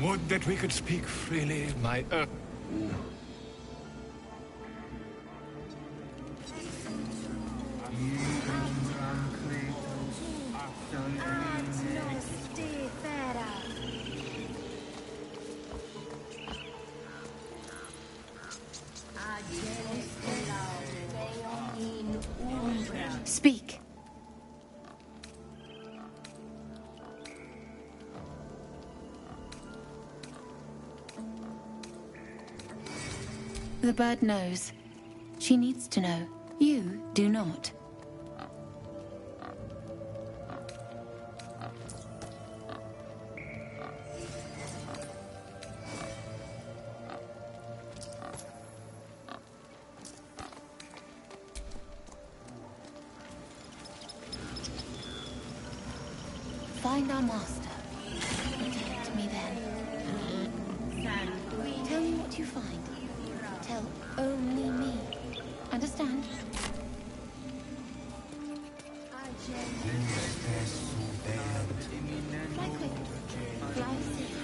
Would that we could speak freely, my earth. Speak. The bird knows. She needs to know. You do not. Find our master. Protect me then. Tell me what you find. Tell only me. Understand? Fly quick. Fly safe.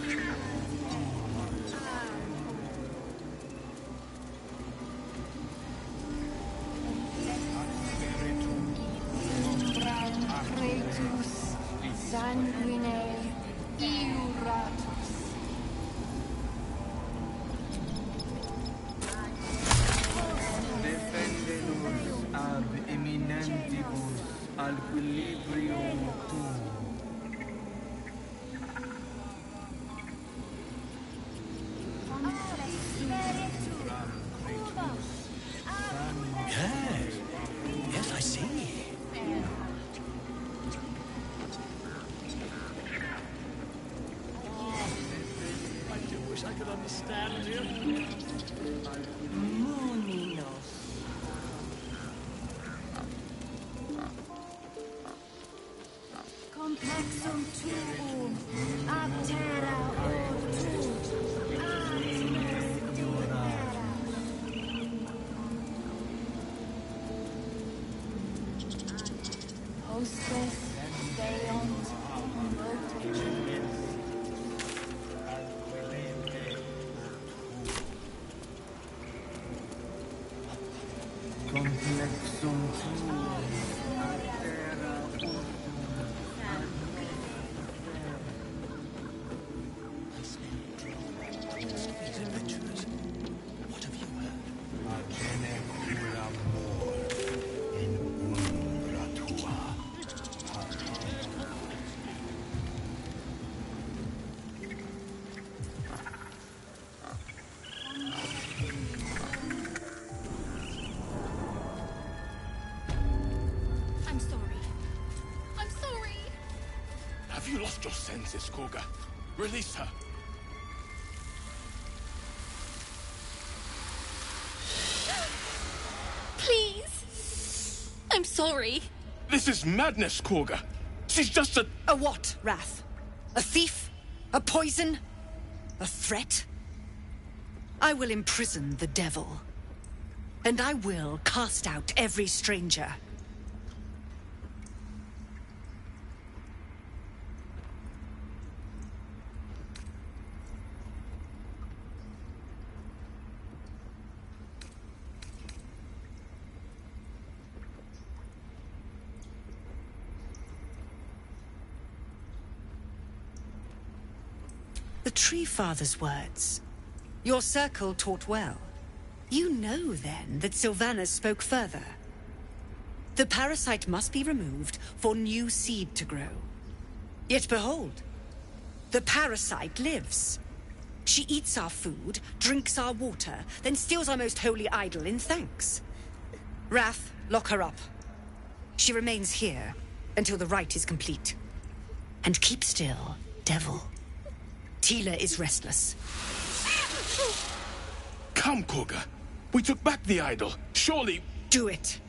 Sanguine iuratus. Defendenos ab eminentibus al equilibrium tuum. Yes. Yes, I see. I could understand you. Muninos. Complexum tuum ab terra ortum. Hostes deunt motus. Complexum tuum ad terra ortum. These adventurers, what have you heard? Agene curam mor in umbra tua. I'm sorry. I'm sorry. Have you lost your senses, Koga? Release her. Please. I'm sorry. This is madness, Koga. She's just a... A what, Wrath? A thief? A poison? A threat? I will imprison the devil. And I will cast out every stranger. The Tree Father's words. Your circle taught well. You know, then, that Sylvanas spoke further. The parasite must be removed for new seed to grow. Yet behold, the parasite lives. She eats our food, drinks our water, then steals our most holy idol in thanks. Wrath, lock her up. She remains here until the rite is complete. And keep still, devil. Tila is restless. Come, Koga. We took back the idol. Surely... Do it.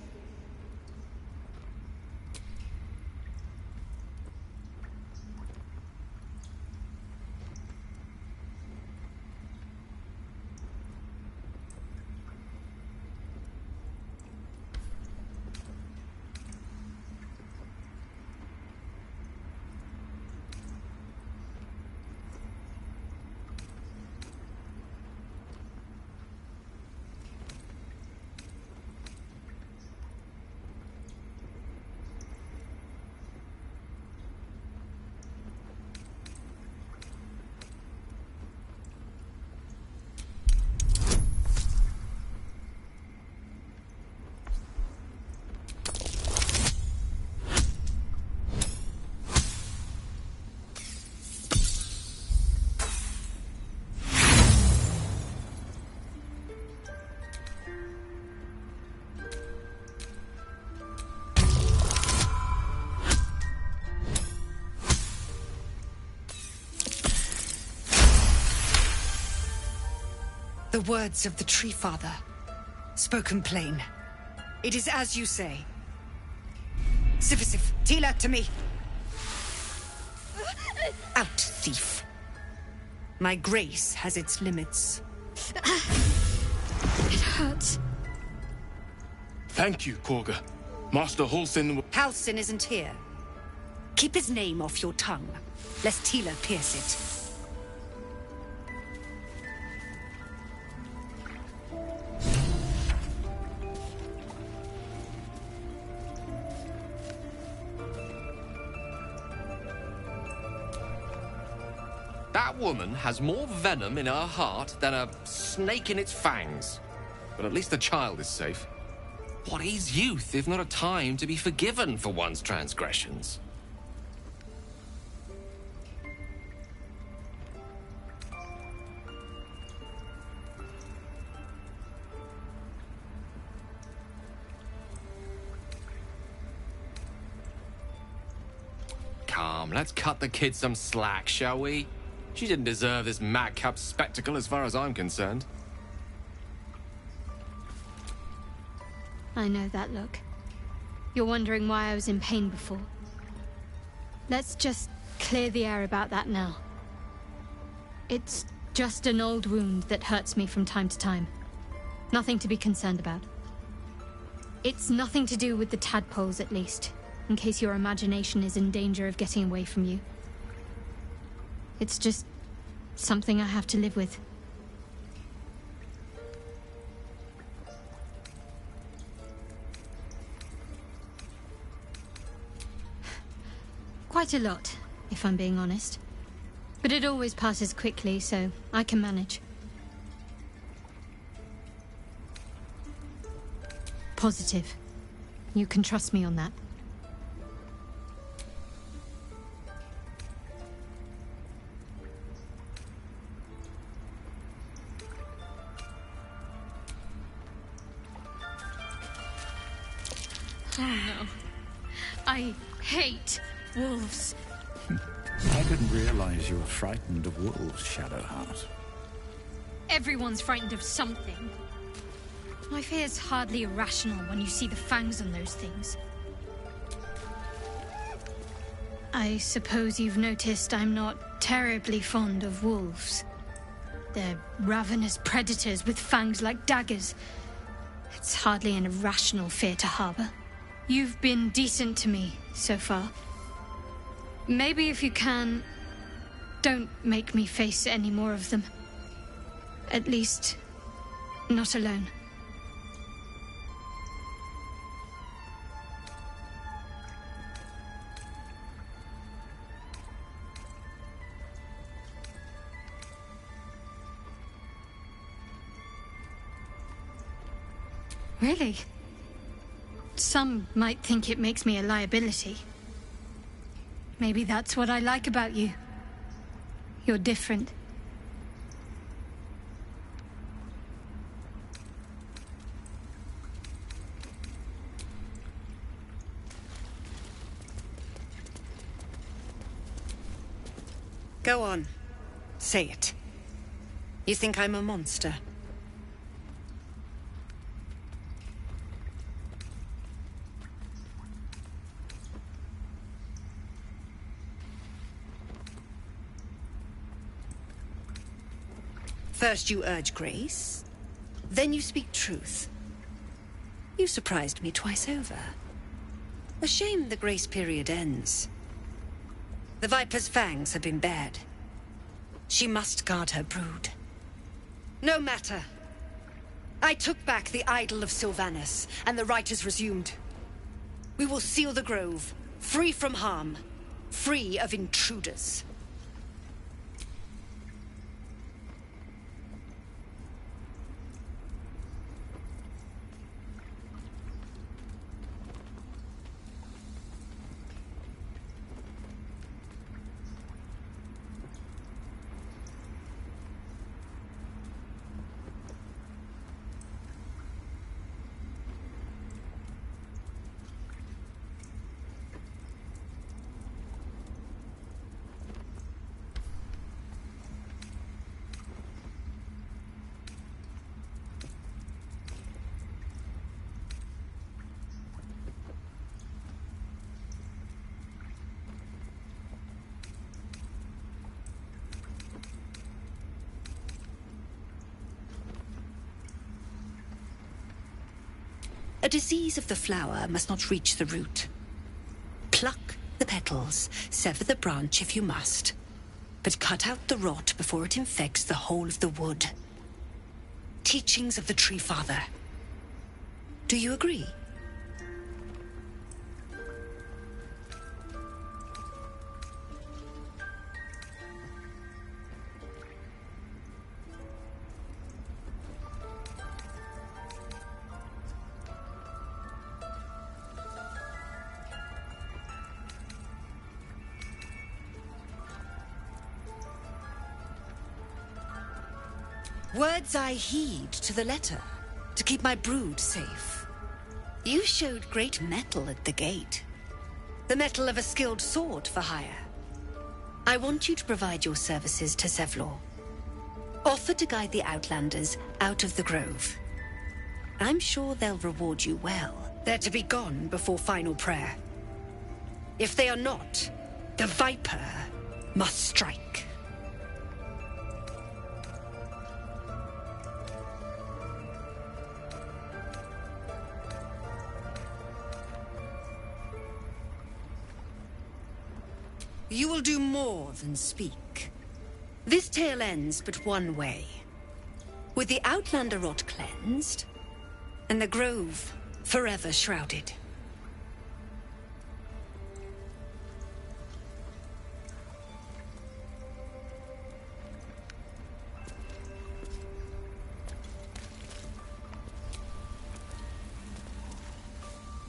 The words of the Tree Father, spoken plain. It is as you say. Sifisif, Tila, to me! Out, thief. My grace has its limits. It hurts. Thank you, Korga. Master Halsin will... Halsin isn't here. Keep his name off your tongue, lest Tila pierce it. That woman has more venom in her heart than a snake in its fangs. But at least the child is safe. What is youth if not a time to be forgiven for one's transgressions? Come, let's cut the kid some slack, shall we? She didn't deserve this madcap spectacle as far as I'm concerned. I know that look. You're wondering why I was in pain before. Let's just clear the air about that now. It's just an old wound that hurts me from time to time. Nothing to be concerned about. It's nothing to do with the tadpoles, at least, in case your imagination is in danger of getting away from you. It's just something I have to live with. Quite a lot, if I'm being honest. But it always passes quickly, so I can manage. Positive. You can trust me on that. Oh no. I hate wolves. I didn't realize you were frightened of wolves, Shadowheart. Everyone's frightened of something. My fear's hardly irrational when you see the fangs on those things. I suppose you've noticed I'm not terribly fond of wolves. They're ravenous predators with fangs like daggers. It's hardly an irrational fear to harbor. You've been decent to me so far. Maybe if you can, don't make me face any more of them. At least, not alone. Really? Some might think it makes me a liability. Maybe that's what I like about you. You're different. Go on. Say it. You think I'm a monster? First you urge grace, then you speak truth. You surprised me twice over. A shame the grace period ends. The Viper's fangs have been bared. She must guard her brood. No matter. I took back the idol of Sylvanas, and the rite is resumed. We will seal the grove, free from harm, free of intruders. A disease of the flower must not reach the root. Pluck the petals, sever the branch if you must, but cut out the rot before it infects the whole of the wood. Teachings of the Tree Father. Do you agree? Words I heed to the letter, to keep my brood safe. You showed great mettle at the gate. The mettle of a skilled sword for hire. I want you to provide your services to Zevlor. Offer to guide the Outlanders out of the grove. I'm sure they'll reward you well. They're to be gone before final prayer. If they are not, the Viper must strike. You will do more than speak. This tale ends but one way. With the Outlander rot cleansed, and the grove forever shrouded.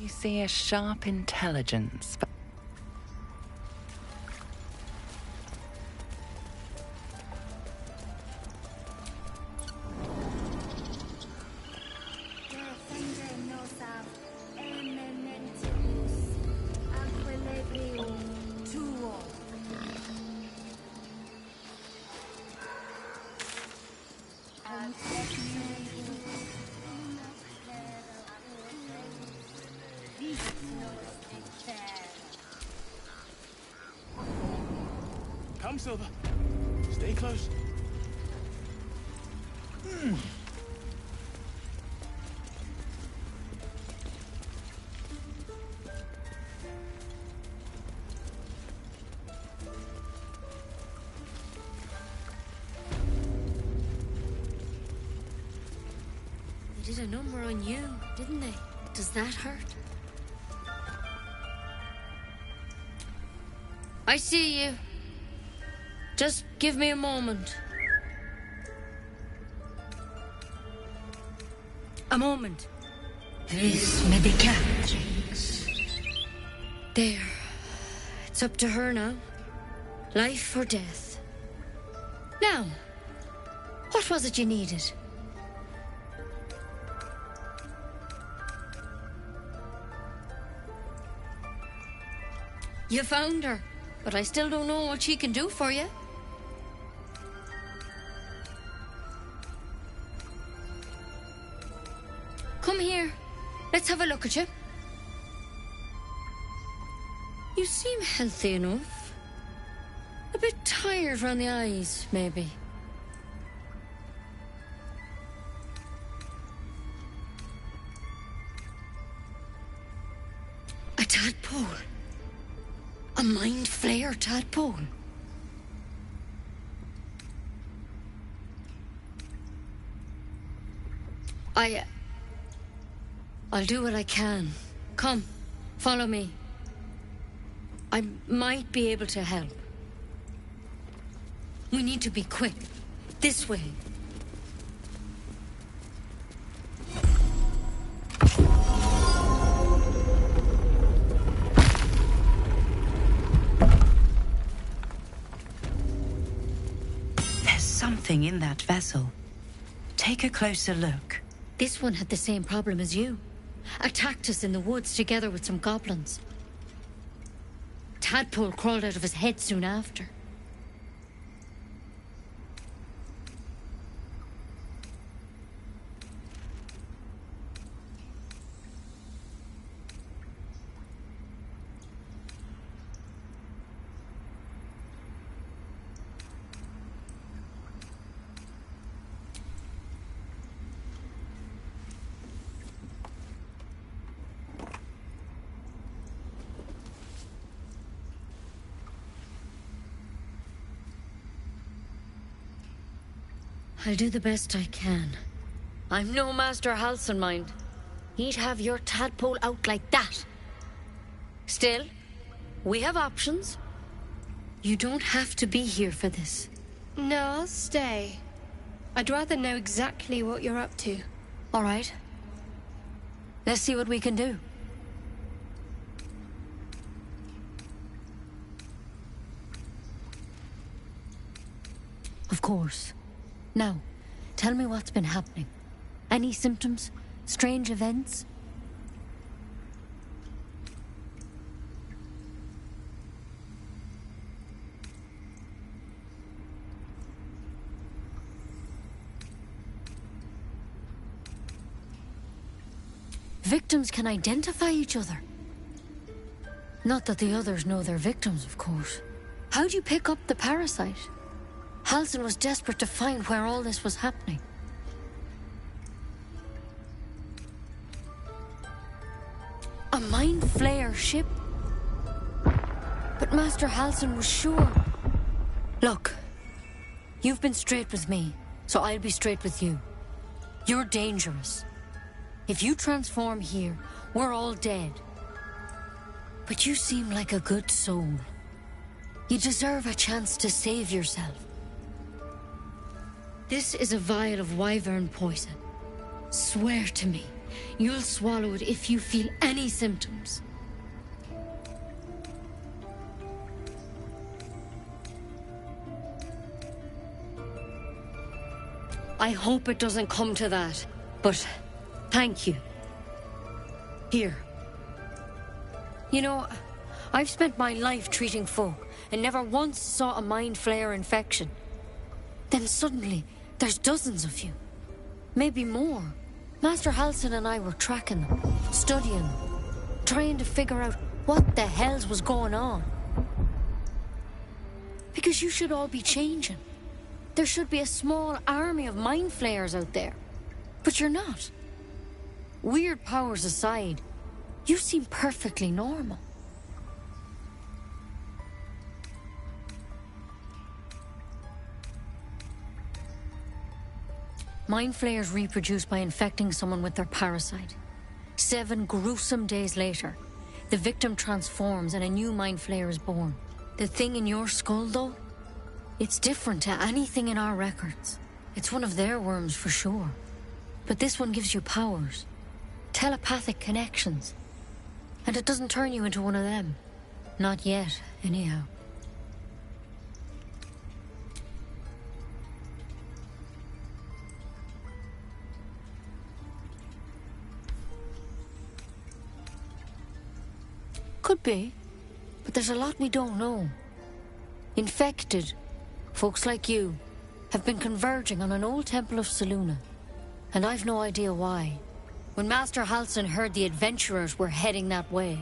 You see a sharp intelligence, but Come, Silver. Stay close. They did a number on you, didn't they? Does that hurt? I see you. Just give me a moment. A moment. This may be Catherine's. There. It's up to her now. Life or death. Now, what was it you needed? You found her, but I still don't know what she can do for you. Come here. Let's have a look at you. You seem healthy enough. A bit tired round the eyes, maybe. A tadpole. A mind flayer tadpole. I'll do what I can. Come, follow me. I might be able to help. We need to be quick. This way. There's something in that vessel. Take a closer look. This one had the same problem as you. Attacked us in the woods together with some goblins. Tadpole crawled out of his head soon after. I'll do the best I can. I'm no Master Halsin, mind. He'd have your tadpole out like that. Still, we have options. You don't have to be here for this. No, I'll stay. I'd rather know exactly what you're up to. All right. Let's see what we can do. Of course. Now, tell me what's been happening. Any symptoms? Strange events? Victims can identify each other. Not that the others know they're victims, of course. How'd you pick up the parasite? Halsin was desperate to find where all this was happening. A Mind Flayer ship? But Master Halsin was sure. Look, you've been straight with me, so I'll be straight with you. You're dangerous. If you transform here, we're all dead. But you seem like a good soul. You deserve a chance to save yourself. This is a vial of wyvern poison. Swear to me, you'll swallow it if you feel any symptoms. I hope it doesn't come to that, but thank you. Here. You know, I've spent my life treating folk and never once saw a Mind Flayer infection. Then suddenly, there's dozens of you. Maybe more. Master Halsin and I were tracking them, studying them, trying to figure out what the hells was going on. Because you should all be changing. There should be a small army of Mind Flayers out there. But you're not. Weird powers aside, you seem perfectly normal. Mind Flayers reproduce by infecting someone with their parasite. 7 gruesome days later, the victim transforms and a new Mind Flayer is born. The thing in your skull, though? It's different to anything in our records. It's one of their worms for sure. But this one gives you powers. Telepathic connections. And it doesn't turn you into one of them. Not yet, anyhow. Could be, but there's a lot we don't know. Infected, folks like you, have been converging on an old temple of Selûne, and I've no idea why. When Master Halsin heard the adventurers were heading that way,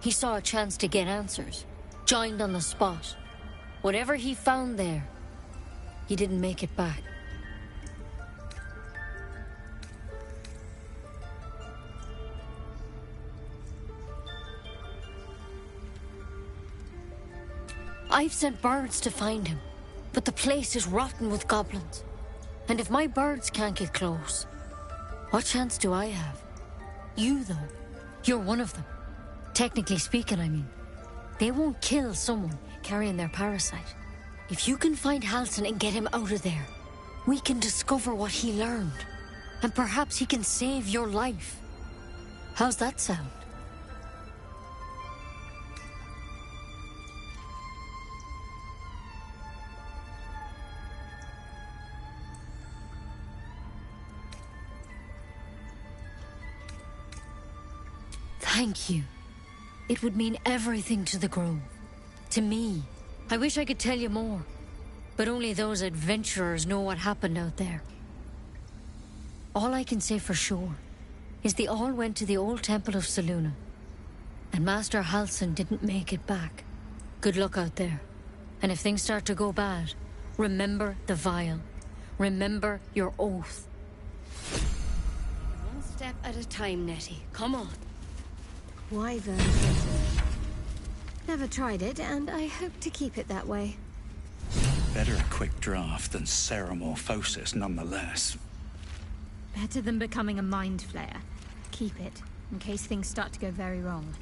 he saw a chance to get answers, joined on the spot. Whatever he found there, he didn't make it back. I've sent birds to find him, but the place is rotten with goblins. And if my birds can't get close, what chance do I have? You, though, you're one of them. Technically speaking, I mean. They won't kill someone carrying their parasite. If you can find Halsin and get him out of there, we can discover what he learned. And perhaps he can save your life. How's that sound? Thank you. It would mean everything to the Grove. To me. I wish I could tell you more. But only those adventurers know what happened out there. All I can say for sure is they all went to the old temple of Selûne. And Master Halsin didn't make it back. Good luck out there. And if things start to go bad, remember the vial. Remember your oath. One step at a time, Nettie. Come on. Wyvern poison. Never tried it, and I hope to keep it that way. Better a quick draft than ceremorphosis, nonetheless. Better than becoming a mind flayer. Keep it, in case things start to go very wrong.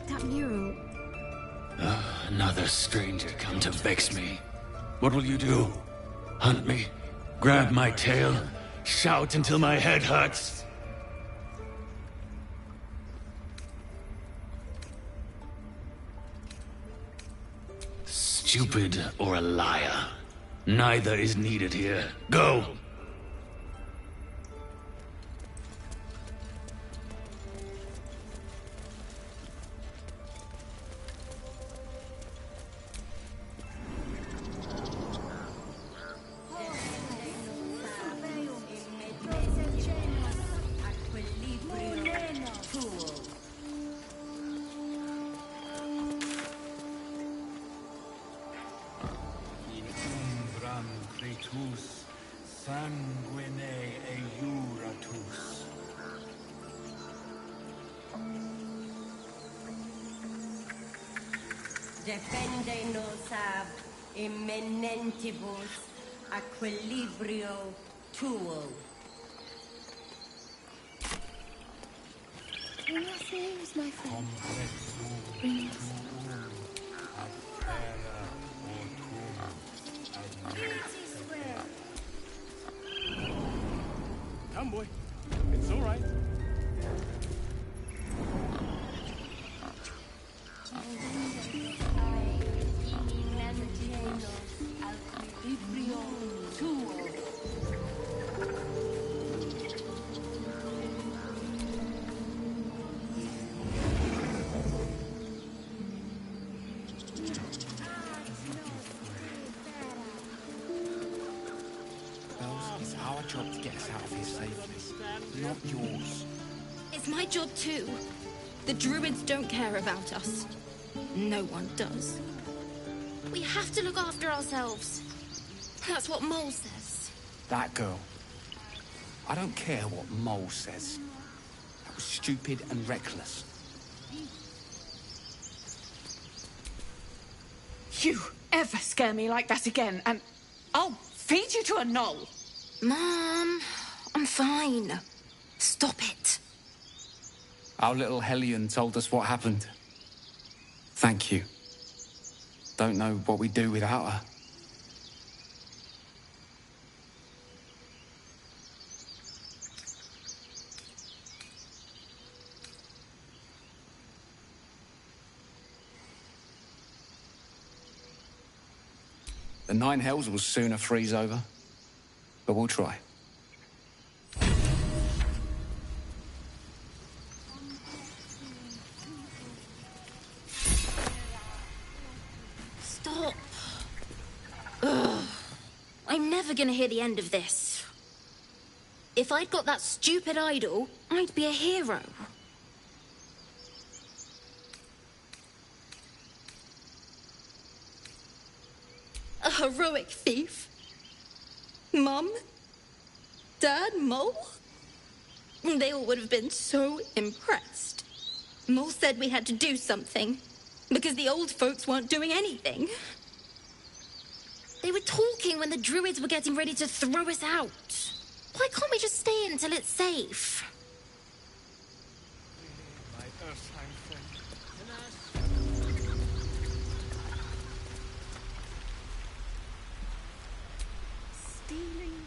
That mural. Another stranger come to vex me. What will you do? Hunt me? Grab my tail? Shout until my head hurts? Stupid or a liar. Neither is needed here. Go! Defende nos ab immanentibus equilibrio tuo. Bring us news, my friend. Bring us. Come, boy. It's all right. It's our job to get us out of here safely, not yours. It's my job too. The druids don't care about us. No one does. We have to look after ourselves. That's what Mole says. That girl. I don't care what Mole says. That was stupid and reckless. You ever scare me like that again, and I'll feed you to a knoll. Mom, I'm fine. Stop it. Our little Hellion told us what happened. Thank you. Don't know what we'd do without her. The Nine Hells will sooner freeze over, but we'll try. Stop. Ugh. I'm never gonna hear the end of this. If I'd got that stupid idol, I'd be a hero. A heroic thief? Mum? Dad? Mole? They all would have been so impressed. Mole said we had to do something, because the old folks weren't doing anything. They were talking when the druids were getting ready to throw us out. Why can't we just stay until it's safe?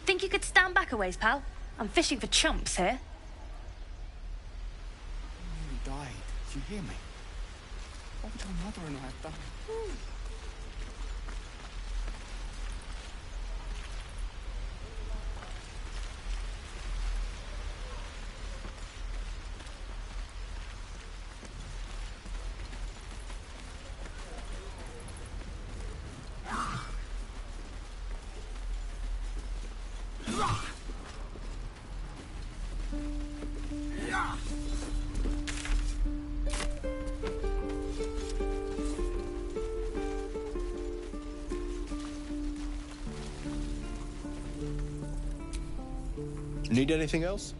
Think you could stand back a ways, pal? I'm fishing for chumps here. You died. Did you hear me? What would your mother and I have done? Need anything else?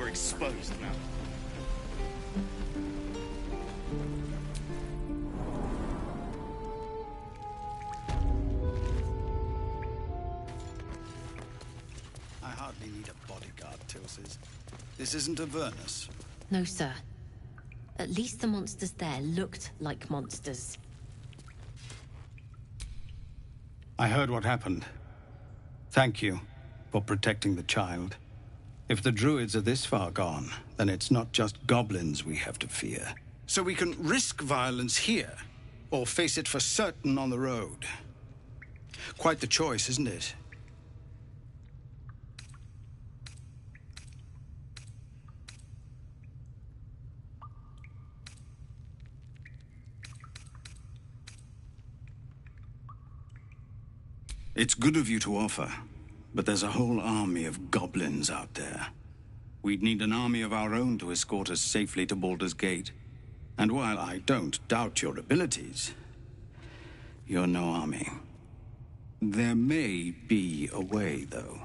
Exposed now. I hardly need a bodyguard, Tilsis. This isn't Avernus. No, sir. At least the monsters there looked like monsters. I heard what happened. Thank you for protecting the child. If the druids are this far gone, then it's not just goblins we have to fear. So we can risk violence here, or face it for certain on the road. Quite the choice, isn't it? It's good of you to offer, but there's a whole army of goblins out there. We'd need an army of our own to escort us safely to Baldur's Gate. And while I don't doubt your abilities, you're no army. There may be a way, though.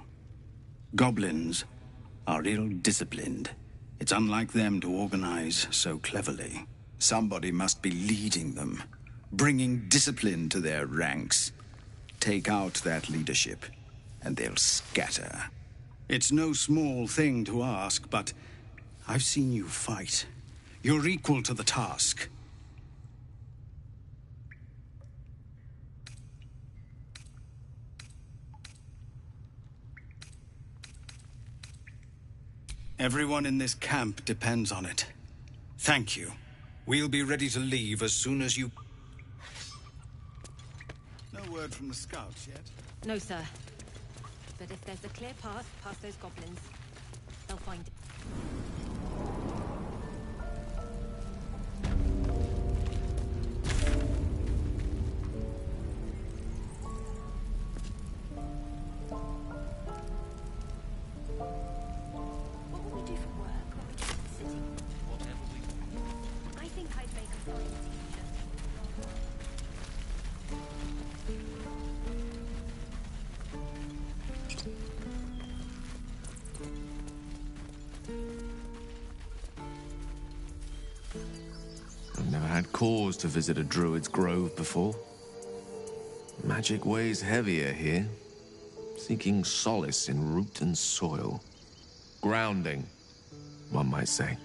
Goblins are ill-disciplined. It's unlike them to organize so cleverly. Somebody must be leading them, bringing discipline to their ranks. Take out that leadership, and they'll scatter. It's no small thing to ask, but I've seen you fight. You're equal to the task. Everyone in this camp depends on it. Thank you. We'll be ready to leave as soon as you... No word from the scouts yet? No, sir. But if there's a clear path past those goblins, they'll find it. What will we do for work when we get to the city? Whatever we... I think I'd make a fine teacher. I've never had cause to visit a druid's grove before. Magic weighs heavier here, seeking solace in root and soil. Grounding, one might say.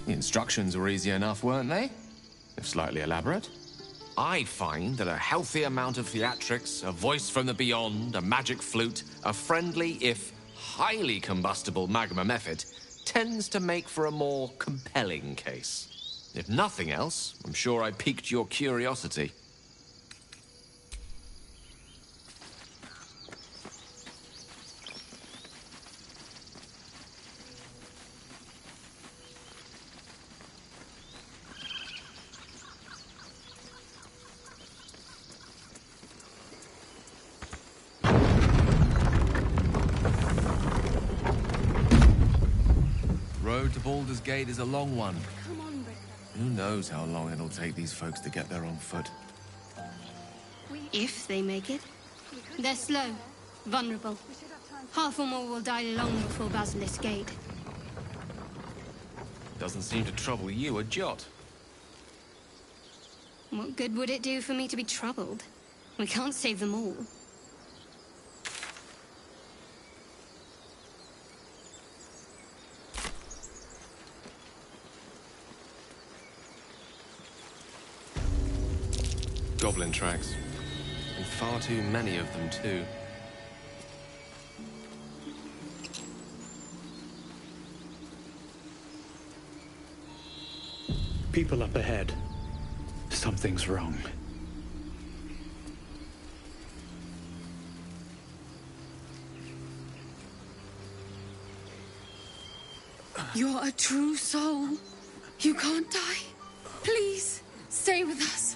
The instructions were easy enough, weren't they? If slightly elaborate. I find that a healthy amount of theatrics, a voice from the beyond, a magic flute, a friendly, if highly combustible magma method, tends to make for a more compelling case. If nothing else, I'm sure I piqued your curiosity. Road to Baldur's Gate is a long one. Come on, Rick. Who knows how long it'll take these folks to get there on foot. If they make it. They're slow, vulnerable. Half or more will die long before Basilisk Gate. Doesn't seem to trouble you a jot. What good would it do for me to be troubled? We can't save them all. Goblin tracks. And far too many of them, too. People up ahead. Something's wrong. You're a true soul. You can't die. Please, stay with us.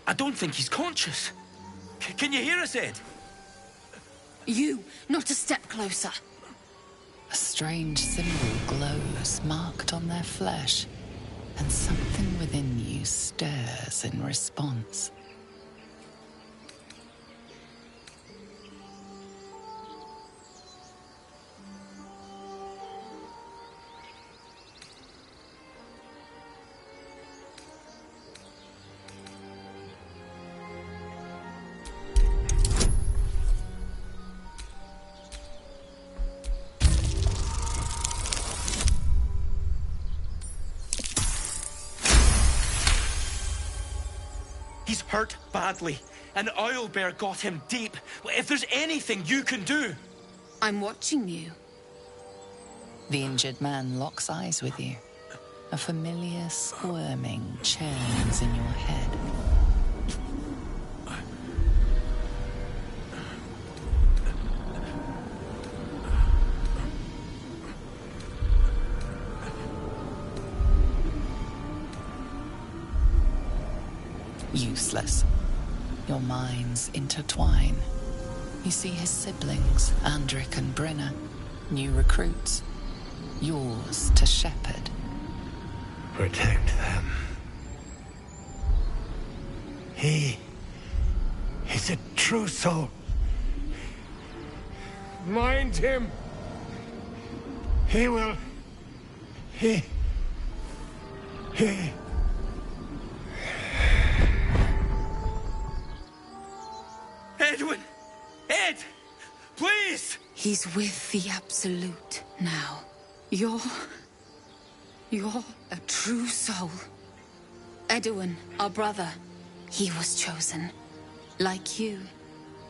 I don't think he's conscious. Can you hear us, Ed? You, not a step closer. A strange symbol glows, marked on their flesh, and something within you stirs in response. hurt badly, and Owlbear got him deep. If there's anything you can do... I'm watching you. The injured man locks eyes with you. A familiar squirming churns in your head. Useless. Your minds intertwine. You see his siblings, Andric and Brenna, new recruits. Yours to shepherd. Protect them. He is a true soul. Mind him. He will... He... Edwin! Ed! Please! He's with the Absolute now. You're a true soul. Edwin, our brother, he was chosen. Like you.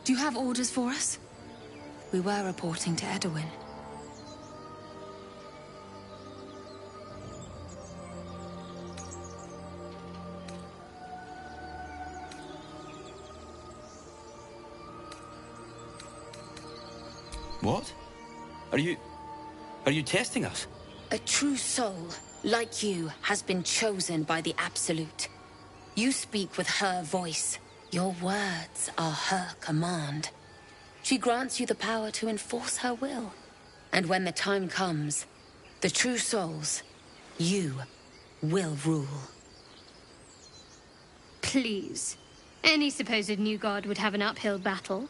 Do you have orders for us? We were reporting to Edwin. What? Are you testing us? A true soul, like you, has been chosen by the Absolute. You speak with her voice. Your words are her command. She grants you the power to enforce her will. And when the time comes, the true souls, you will rule. Please. Any supposed new god would have an uphill battle.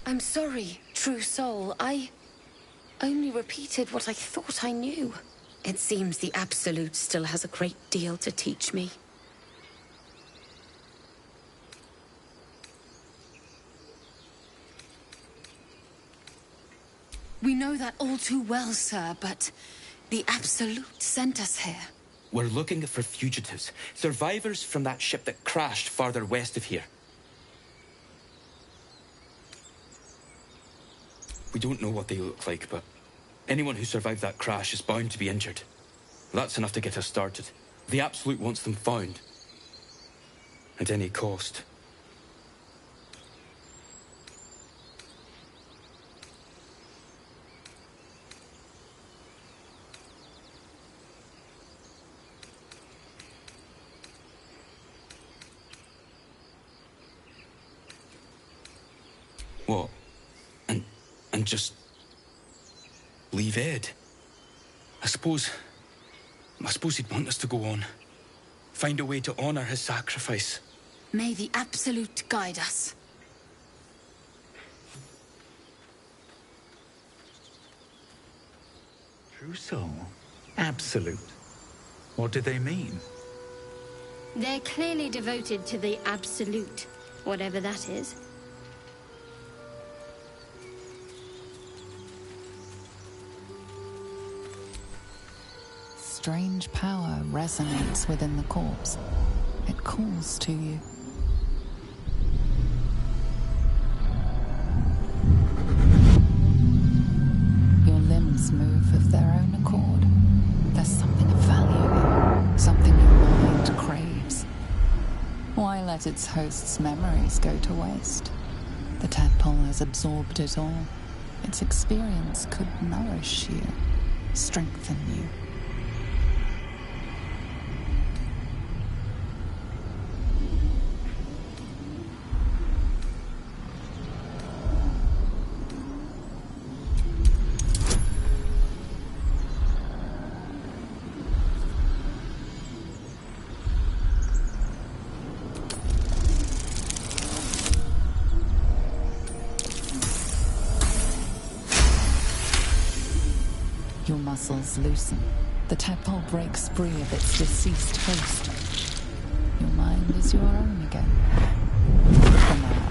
I'm sorry, true soul. I only repeated what I thought I knew. It seems the Absolute still has a great deal to teach me. We know that all too well, sir, but the Absolute sent us here. We're looking for fugitives. Survivors from that ship that crashed farther west of here. We don't know what they look like, but anyone who survived that crash is bound to be injured. That's enough to get us started. The Absolute wants them found. At any cost. What? And just leave Ed? I suppose he'd want us to go on. Find a way to honor his sacrifice. May the Absolute guide us. True soul? Absolute? What do they mean? They're clearly devoted to the Absolute, whatever that is. Strange power resonates within the corpse. It calls to you. Your limbs move of their own accord. There's something of value, something your mind craves. Why let its host's memories go to waste? The tadpole has absorbed it all. Its experience could nourish you, strengthen you. Your muscles loosen. The tadpole breaks free of its deceased host. Your mind is your own again. For now.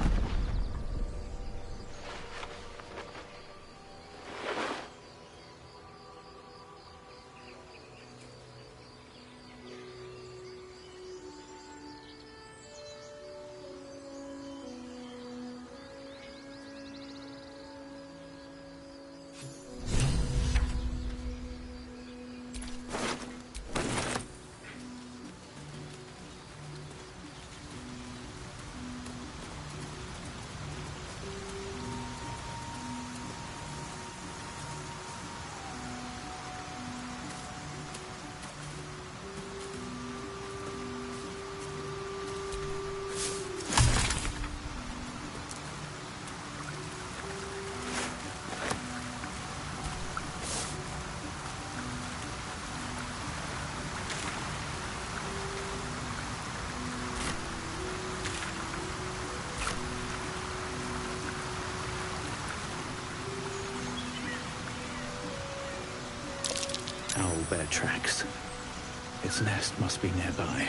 Owlbear tracks. Its nest must be nearby.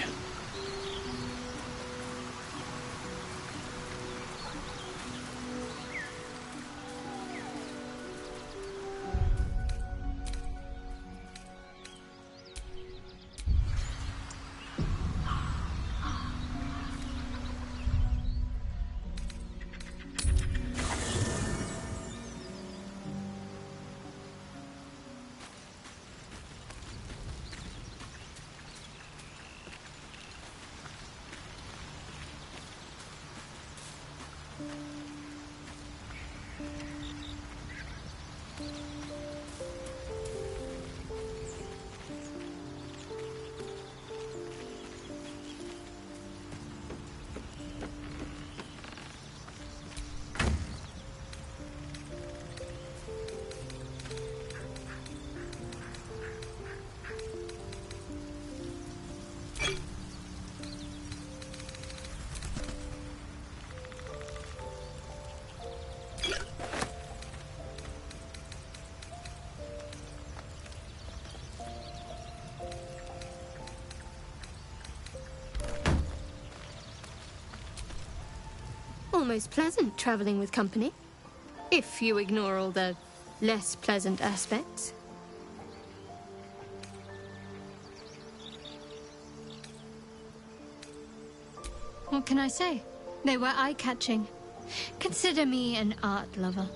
Almost pleasant traveling with company, if you ignore all the less pleasant aspects. What can I say? They were eye-catching. Consider me an art lover.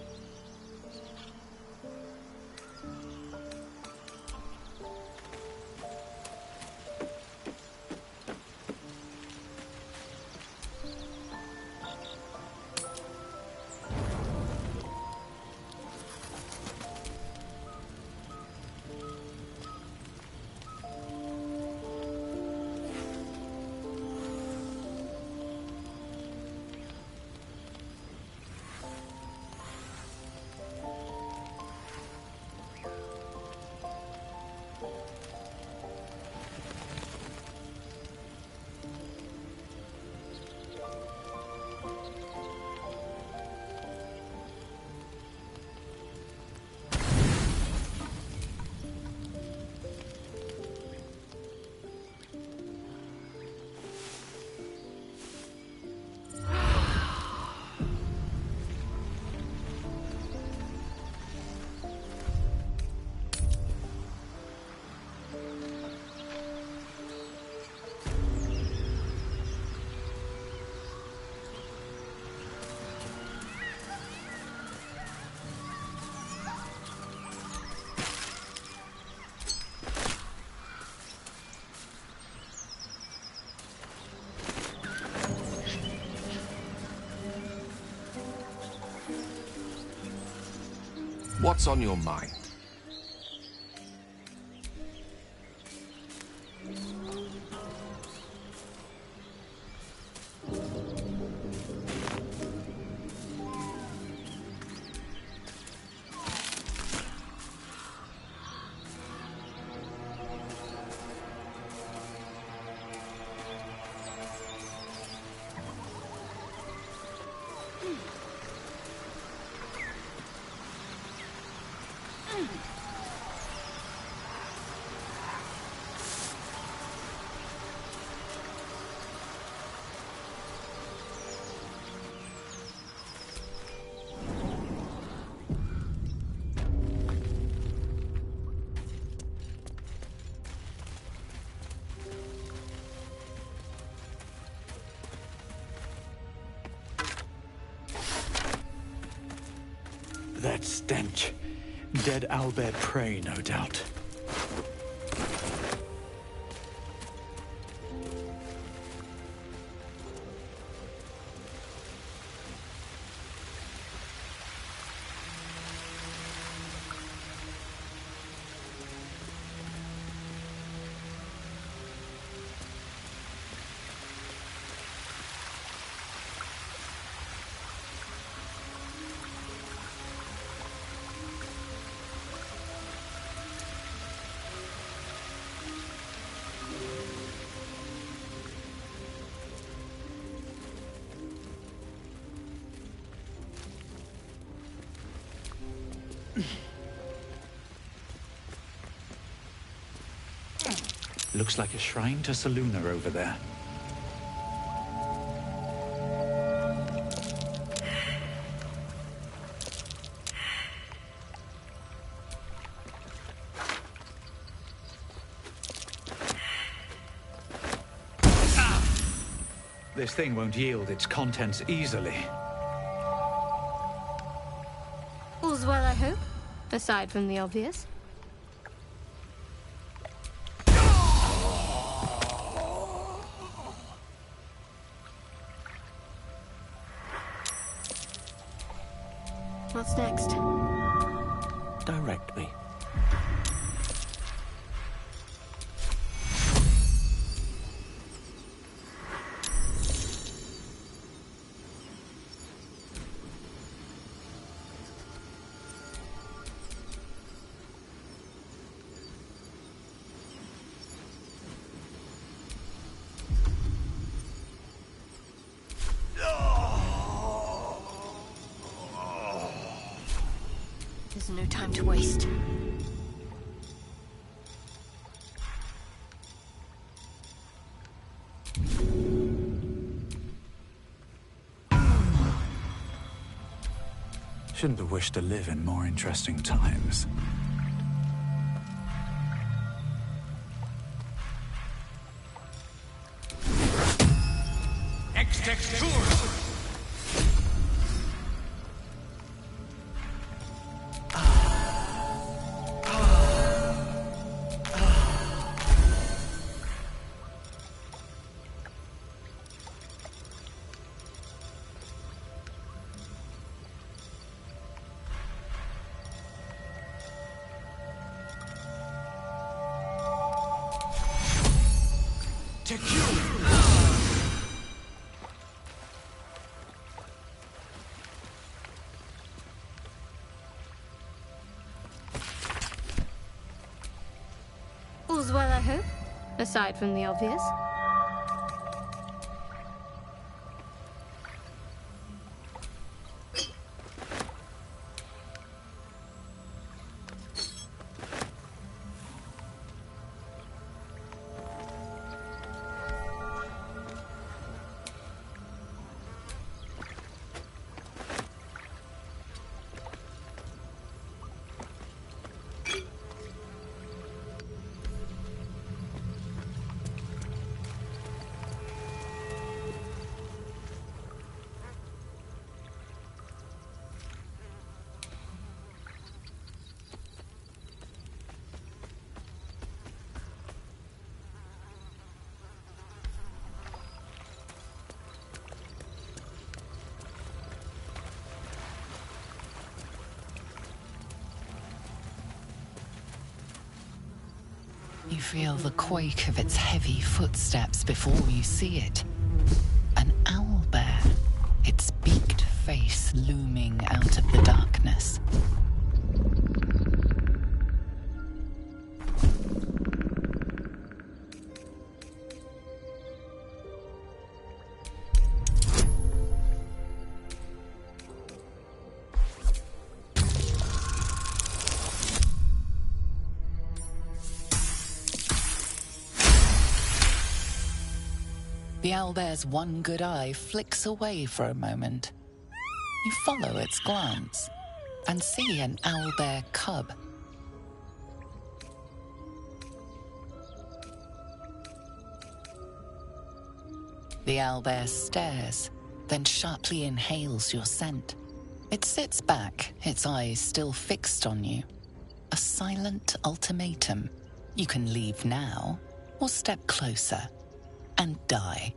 What's on your mind? stench. Dead owlbear prey, no doubt. Looks like a shrine to Selûne over there. This thing won't yield its contents easily. All's well, I hope, aside from the obvious. What's next? Direct me. There's no time to waste. Shouldn't have wished to live in more interesting times. All's well, I hope, aside from the obvious. You feel the quake of its heavy footsteps before you see it. An owlbear, its beaked face looming out of the darkness. The owlbear's one good eye flicks away for a moment. You follow its glance and see an owlbear cub. The owlbear stares, then sharply inhales your scent. It sits back, its eyes still fixed on you. A silent ultimatum. You can leave now, or step closer and die.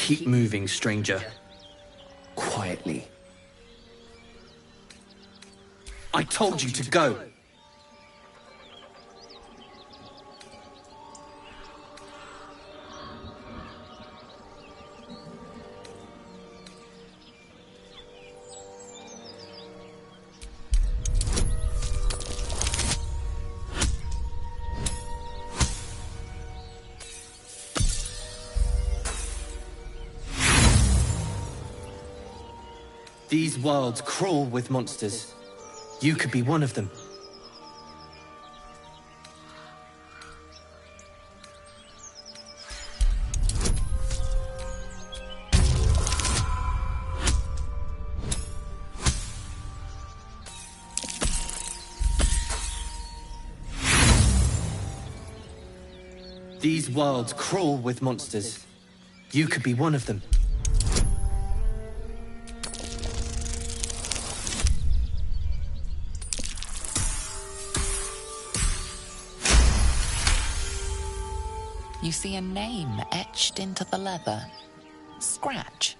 Keep moving, stranger. Quietly. I told you to go! These worlds crawl with monsters. You could be one of them. These worlds crawl with monsters. You could be one of them. You see a name etched into the leather. Scratch.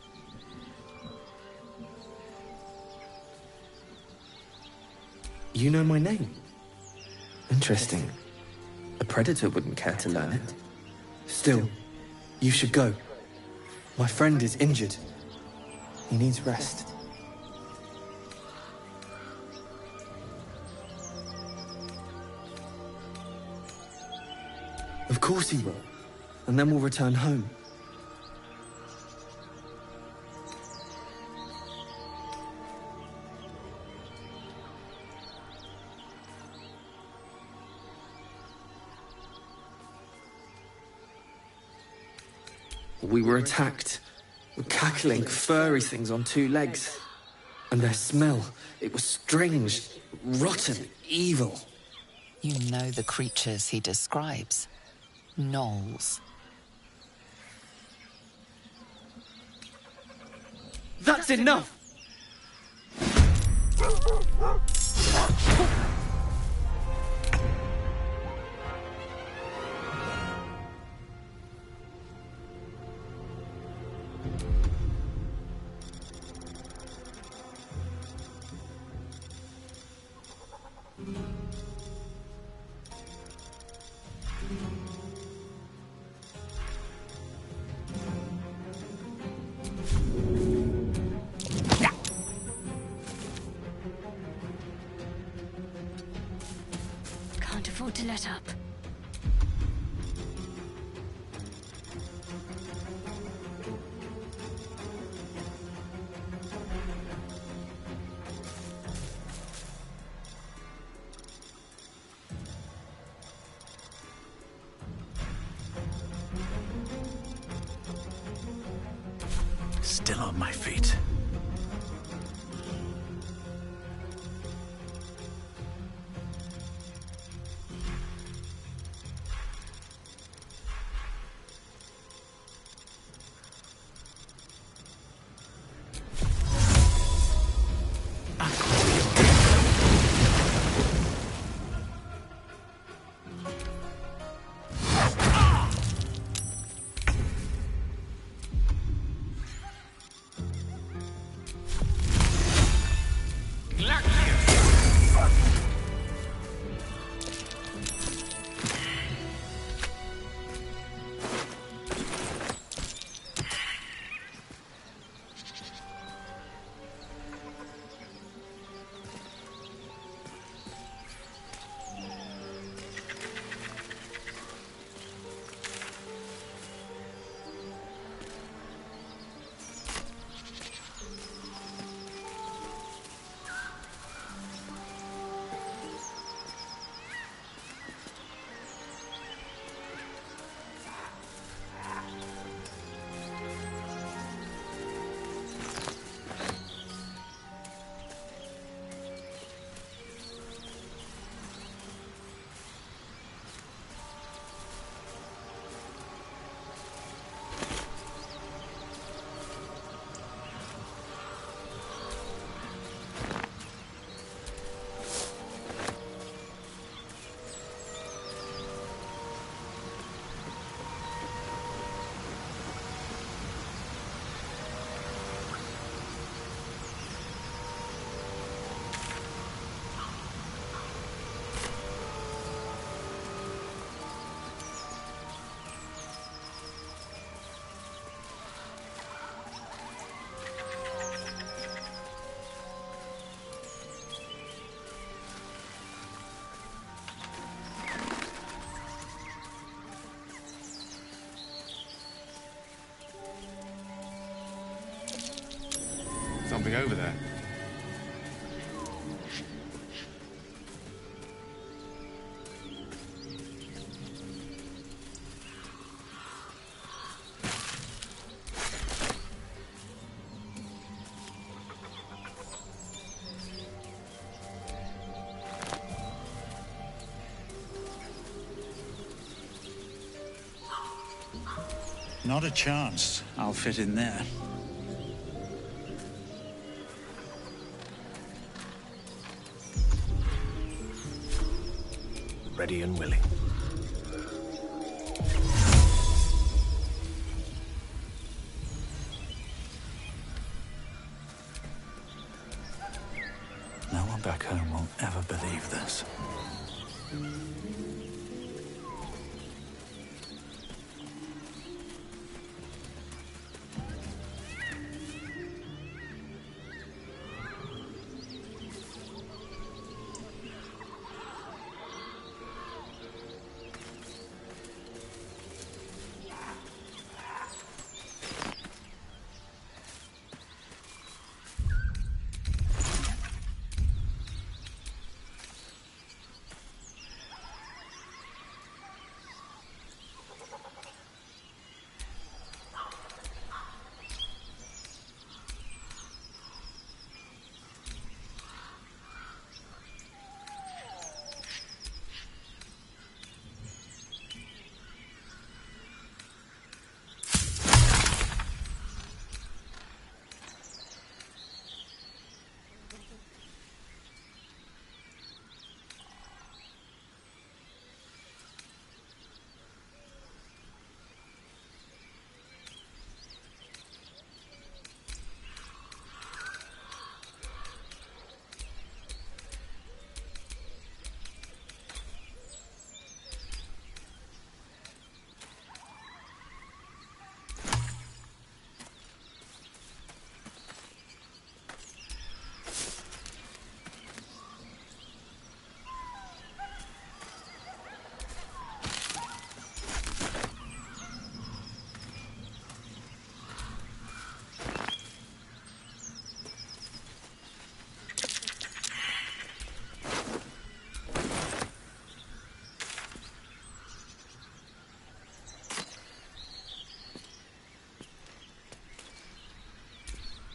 You know my name? Interesting. A predator wouldn't care to learn it. Still, you should go. My friend is injured. He needs rest. Of course he will. And then we'll return home. We were attacked. Cackling, furry things on two legs. And their smell, it was strange, rotten, evil. You know the creatures he describes. Gnolls. That's enough! Can't afford to let up. Still on my feet. something over there. Not a chance I'll fit in there. Ready and willing. No one back home will ever believe this.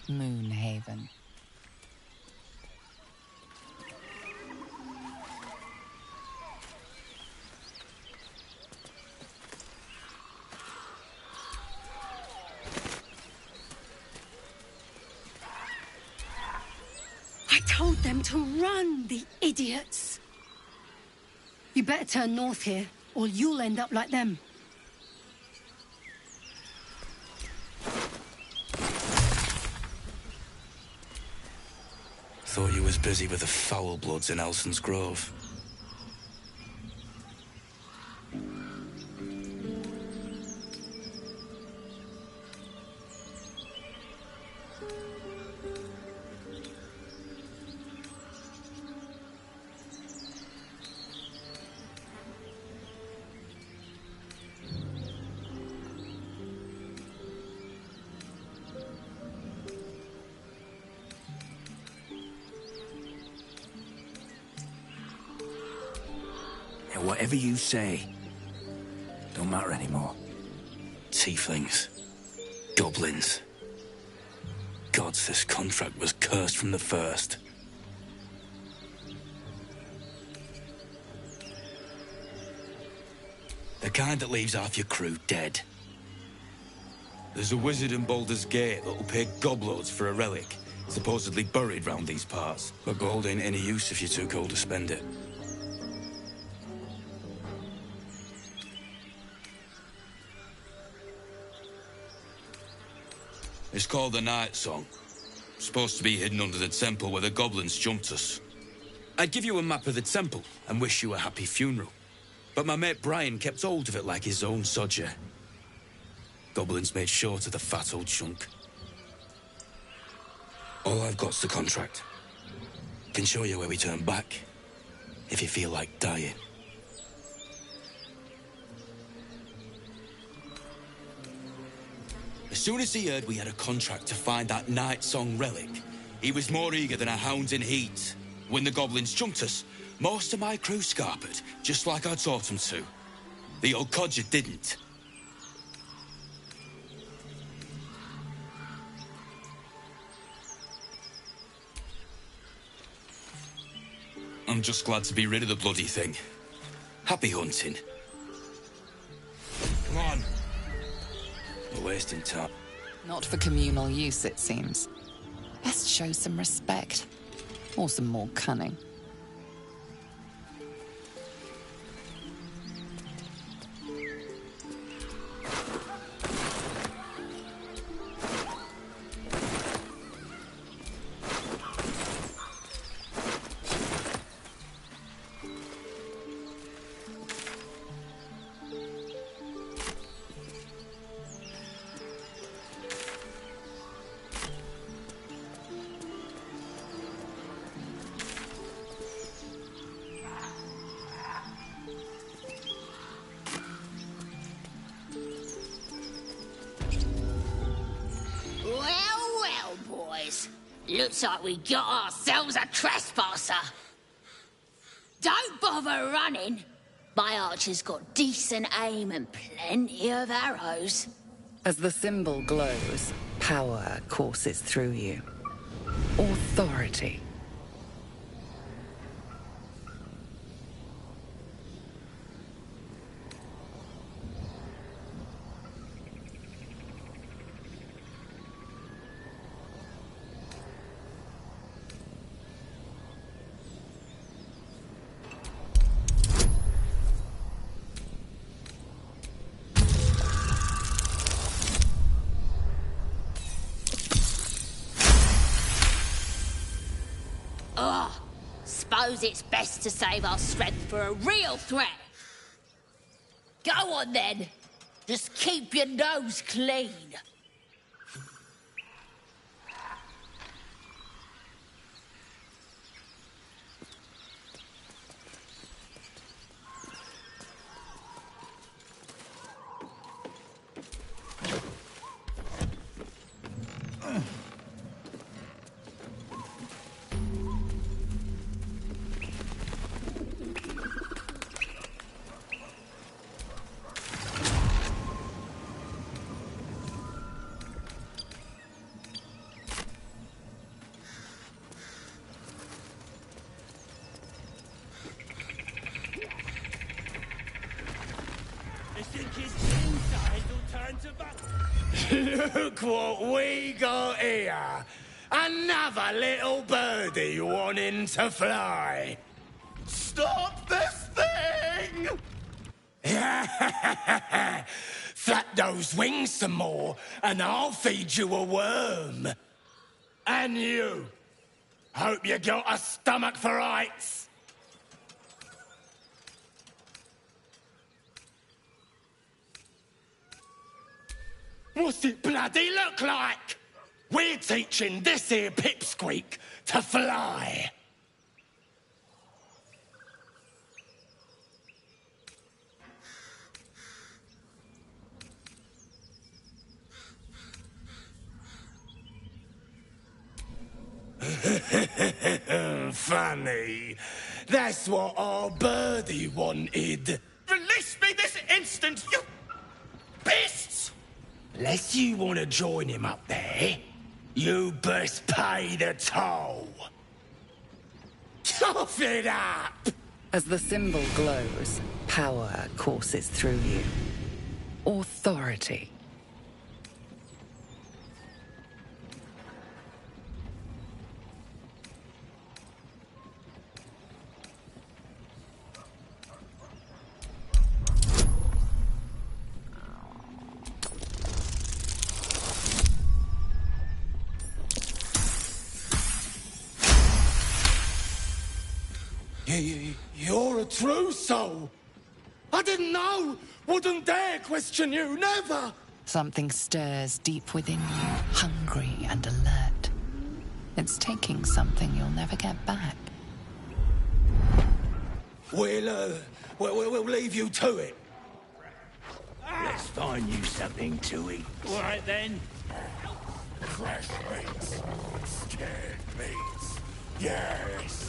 Moonhaven. I told them to run, the idiots! You better turn north here, or you'll end up like them. Thought you was busy with the foul bloods in Elson's Grove. Whatever you say, don't matter anymore. Tieflings. Goblins. Gods, this contract was cursed from the first. The kind that leaves half your crew dead. There's a wizard in Baldur's Gate that'll pay gobloads for a relic, supposedly buried round these parts. But gold ain't any use if you're too cold to spend it. It's called the Night Song. Supposed to be hidden under the temple where the goblins jumped us. I'd give you a map of the temple and wish you a happy funeral. But my mate Brian kept hold of it like his own sodger. Goblins made short of the fat old chunk. All I've got's the contract. Can show you where we turn back, if you feel like dying. As soon as he heard we had a contract to find that Night Song relic, He was more eager than a hound in heat. When the goblins jumped us, most of my crew scarpered, just like I taught them to. The old codger didn't. I'm just glad to be rid of the bloody thing. Happy hunting. Come on. We're wasting time. Not for communal use, it seems. Best show some respect. Or some more cunning. Looks like we got ourselves a trespasser. Don't bother running. My archer's got decent aim and plenty of arrows. As the symbol glows, power courses through you. Authority. Suppose it's best to save our strength for a real threat. Go on then. Just keep your nose clean. Look what we got here. Another little birdie wanting to fly. Stop this thing! Flap those wings some more, and I'll feed you a worm. And you. Hope you got a stomach for heights. What's it bloody look like? We're teaching this here pipsqueak to fly. Funny. That's what our birdie wanted. Release me this instant, you beasts! Unless you want to join him up there, you best pay the toll. Cough it up! As the symbol glows, power courses through you. Authority. You're a true soul. I didn't know. Wouldn't dare question you, never. Something stirs deep within you, hungry and alert. It's taking something you'll never get back. We'll leave you to it. Let's find you something to eat. All right then. Fresh meats. Scared meats. Yes.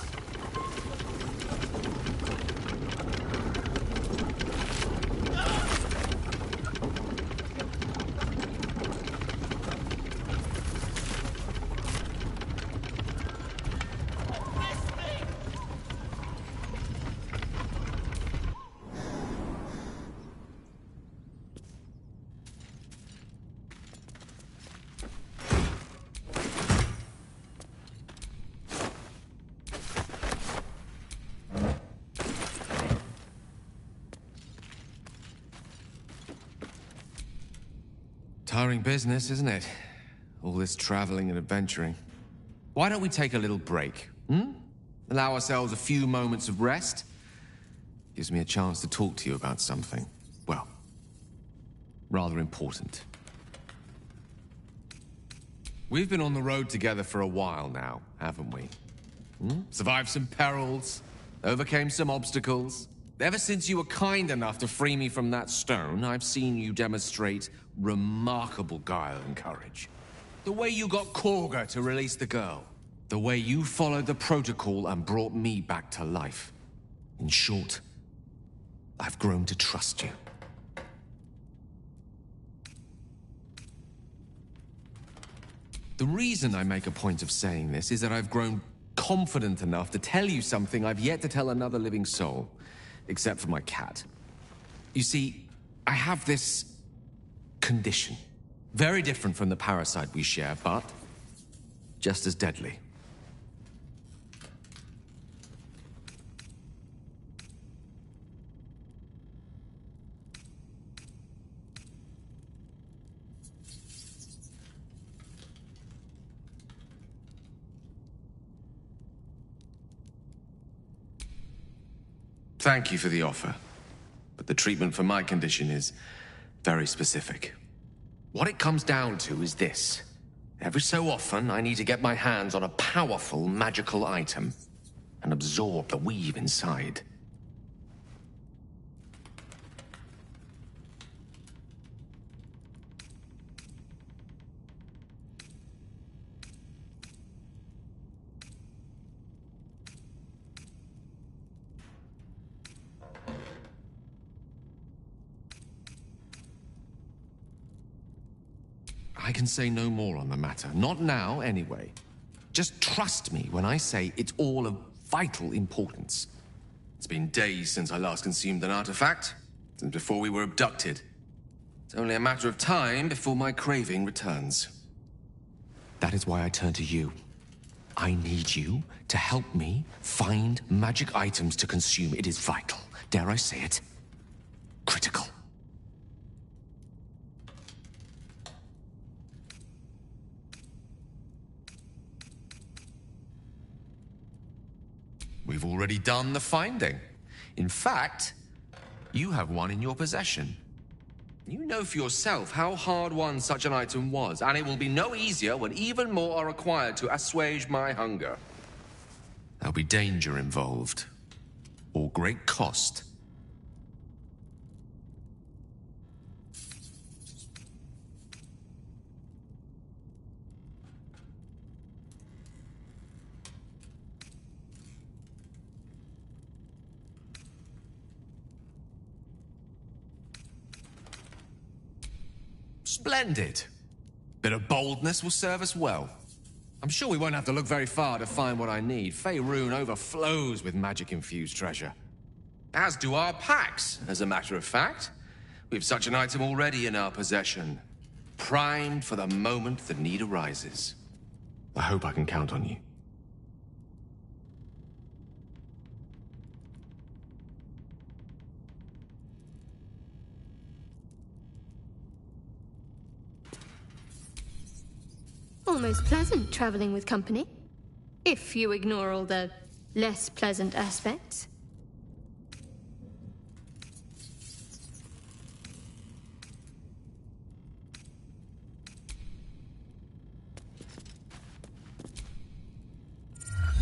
Tiring business, isn't it? All this traveling and adventuring. Why don't we take a little break, hmm? Allow ourselves a few moments of rest? Gives me a chance to talk to you about something, well, rather important. We've been on the road together for a while now, haven't we? Survived some perils, overcame some obstacles. Ever since you were kind enough to free me from that stone, I've seen you demonstrate remarkable guile and courage. The way you got Korga to release the girl. The way you followed the protocol and brought me back to life. In short, I've grown to trust you. The reason I make a point of saying this is that I've grown confident enough to tell you something I've yet to tell another living soul. Except for my cat. You see, I have this condition. Very different from the parasite we share, but just as deadly. Thank you for the offer, but the treatment for my condition is very specific. What it comes down to is this. Every so often, I need to get my hands on a powerful magical item and absorb the weave inside. I can say no more on the matter. Not now, anyway. Just trust me when I say it's all of vital importance. It's been days since I last consumed an artifact, since before we were abducted. It's only a matter of time before my craving returns. That is why I turn to you. I need you to help me find magic items to consume. It is vital. Dare I say it? Critical. We've already done the finding. In fact, you have one in your possession. You know for yourself how hard-won such an item was, and it will be no easier when even more are required to assuage my hunger. There'll be danger involved, or great cost. Splendid. Bit of boldness will serve us well. I'm sure we won't have to look very far to find what I need. Faerun overflows with magic-infused treasure. As do our packs, as a matter of fact. We have such an item already in our possession. Primed for the moment the need arises. I hope I can count on you. Almost pleasant traveling with company. If you ignore all the less pleasant aspects.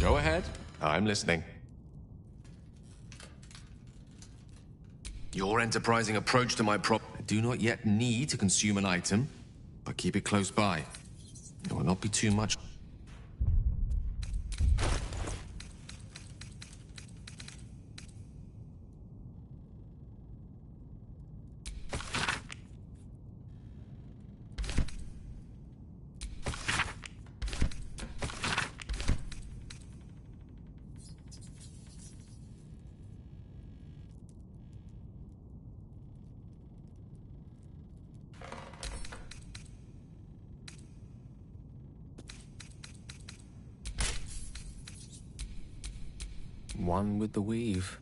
Go ahead. I'm listening. Your enterprising approach to my I do not yet need to consume an item, but keep it close by. It will not be too much. One with the weave.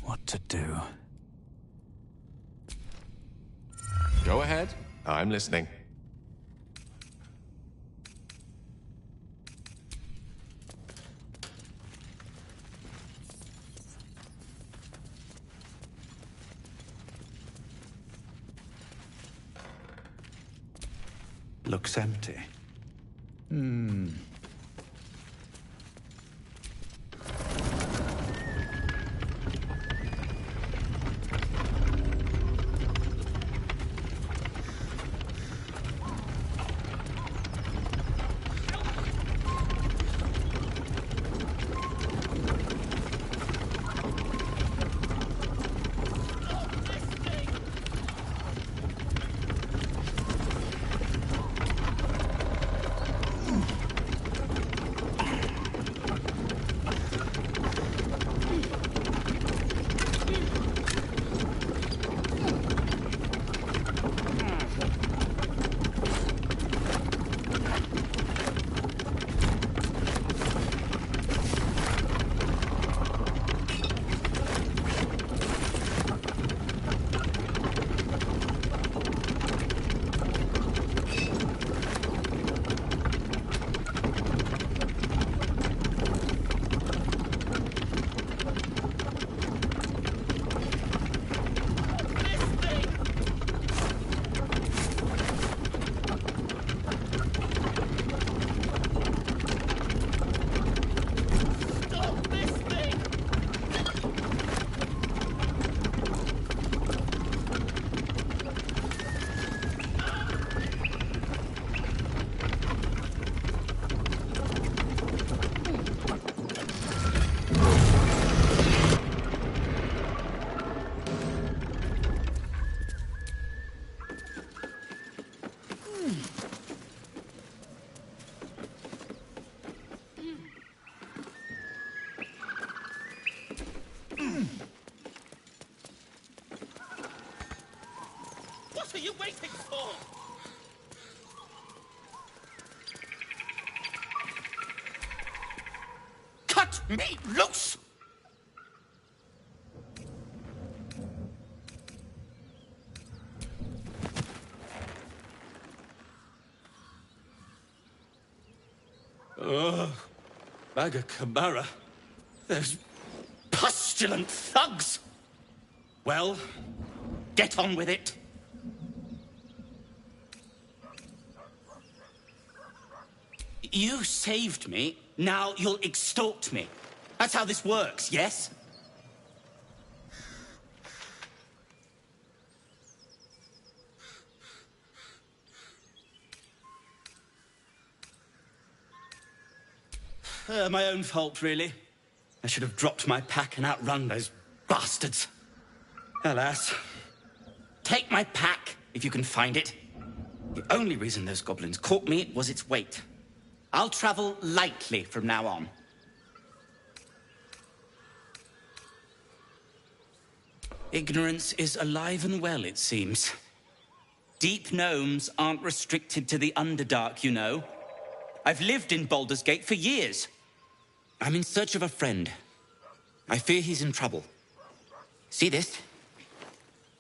What to do? Go ahead. I'm listening. Looks empty. Hmm. What are you waiting for? Cut me loose! Ugh. Maga Kamara. Those pustulant thugs! Well, get on with it. You saved me, now you'll extort me. That's how this works, yes? My own fault, really. I should have dropped my pack and outrun those bastards. Alas. Take my pack, if you can find it. The only reason those goblins caught me was its weight. I'll travel lightly from now on. Ignorance is alive and well, it seems. Deep gnomes aren't restricted to the Underdark, you know. I've lived in Baldur's Gate for years. I'm in search of a friend. I fear he's in trouble. See this?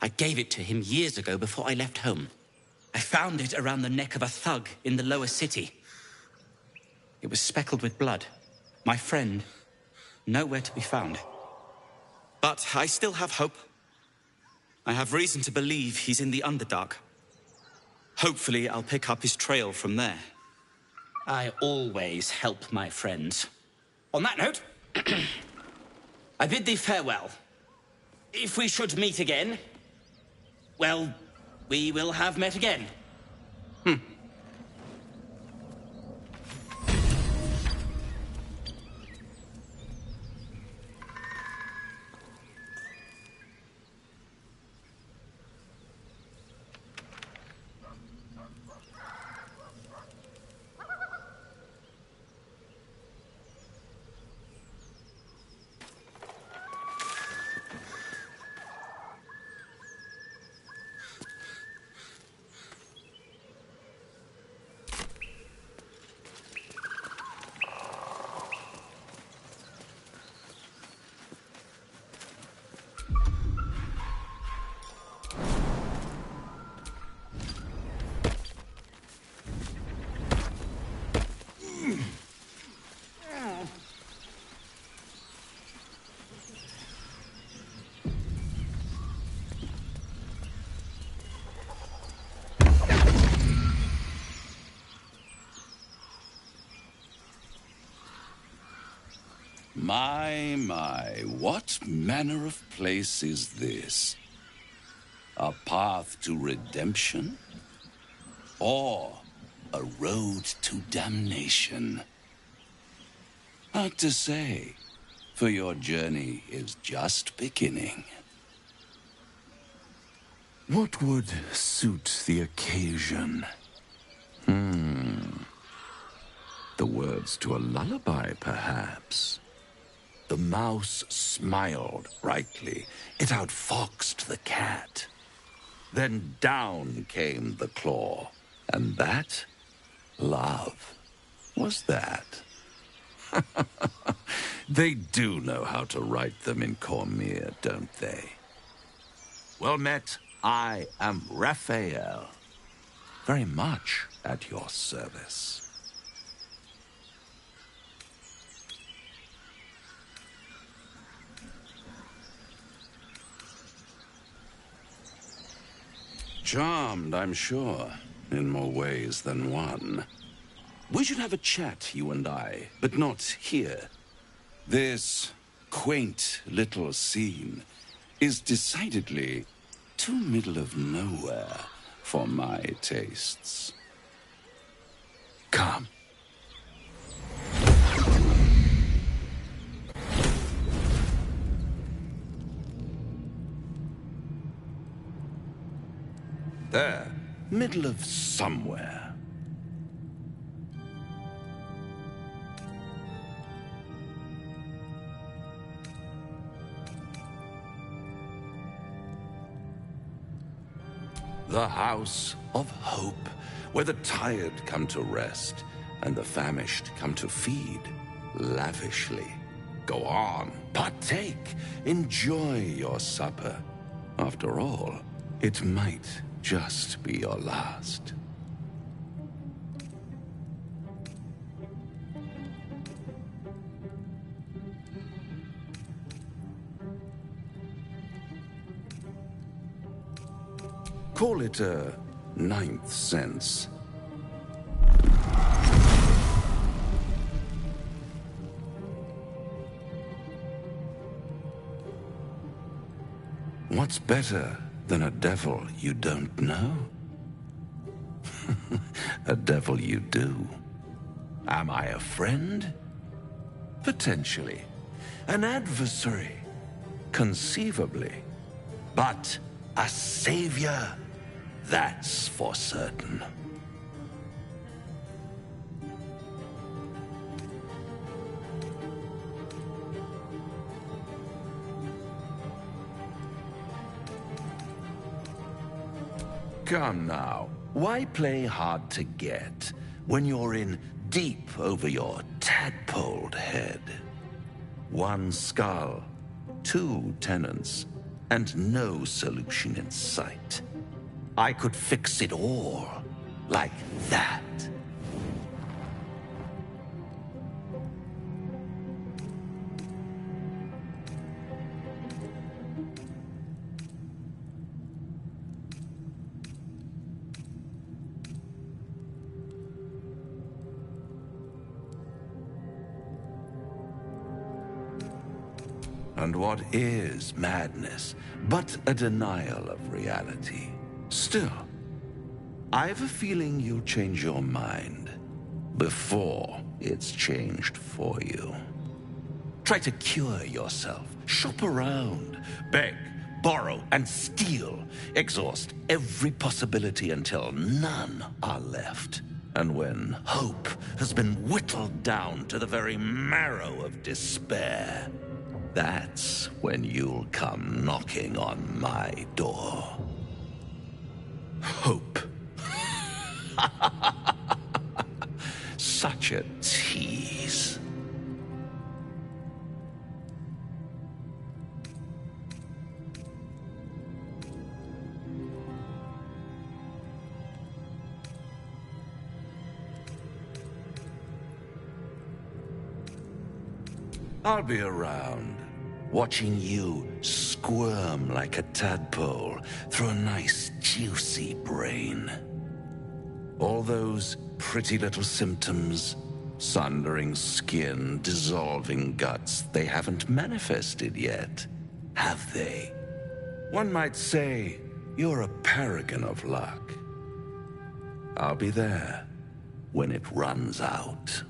I gave it to him years ago before I left home. I found it around the neck of a thug in the lower city. It was speckled with blood. My friend, nowhere to be found. But I still have hope. I have reason to believe he's in the Underdark. Hopefully, I'll pick up his trail from there. I always help my friends. On that note, I bid thee farewell. If we should meet again, well, we will have met again. My, what manner of place is this? A path to redemption? Or a road to damnation? Hard to say, for your journey is just beginning. What would suit the occasion? The words to a lullaby, perhaps. The mouse smiled brightly. It outfoxed the cat. Then down came the claw. And that, love, was that. They do know how to write them in Cormyr, don't they? Well met, I am Raphael. Very much at your service. Charmed, I'm sure, in more ways than one. We should have a chat, you and I, but not here. This quaint little scene is decidedly too middle of nowhere for my tastes. Come. There, middle of somewhere. The House of Hope, where the tired come to rest and the famished come to feed lavishly. Go on, partake, enjoy your supper. After all, it might just be your last. Call it a ninth sense. What's better than a devil you don't know? A devil you do. Am I a friend? Potentially. An adversary? Conceivably. But a savior? That's for certain. Come now, why play hard to get when you're in deep over your tadpoled head? One skull, two tenants, and no solution in sight. I could fix it all, like that. And what is madness but a denial of reality? Still, I've a feeling you'll change your mind before it's changed for you. Try to cure yourself, shop around, beg, borrow, and steal. Exhaust every possibility until none are left. And when hope has been whittled down to the very marrow of despair, that's when you'll come knocking on my door. Hope. Such a tease. I'll be around, watching you squirm like a tadpole through a nice, juicy brain. All those pretty little symptoms, sundering skin, dissolving guts, they haven't manifested yet, have they? One might say you're a paragon of luck. I'll be there when it runs out.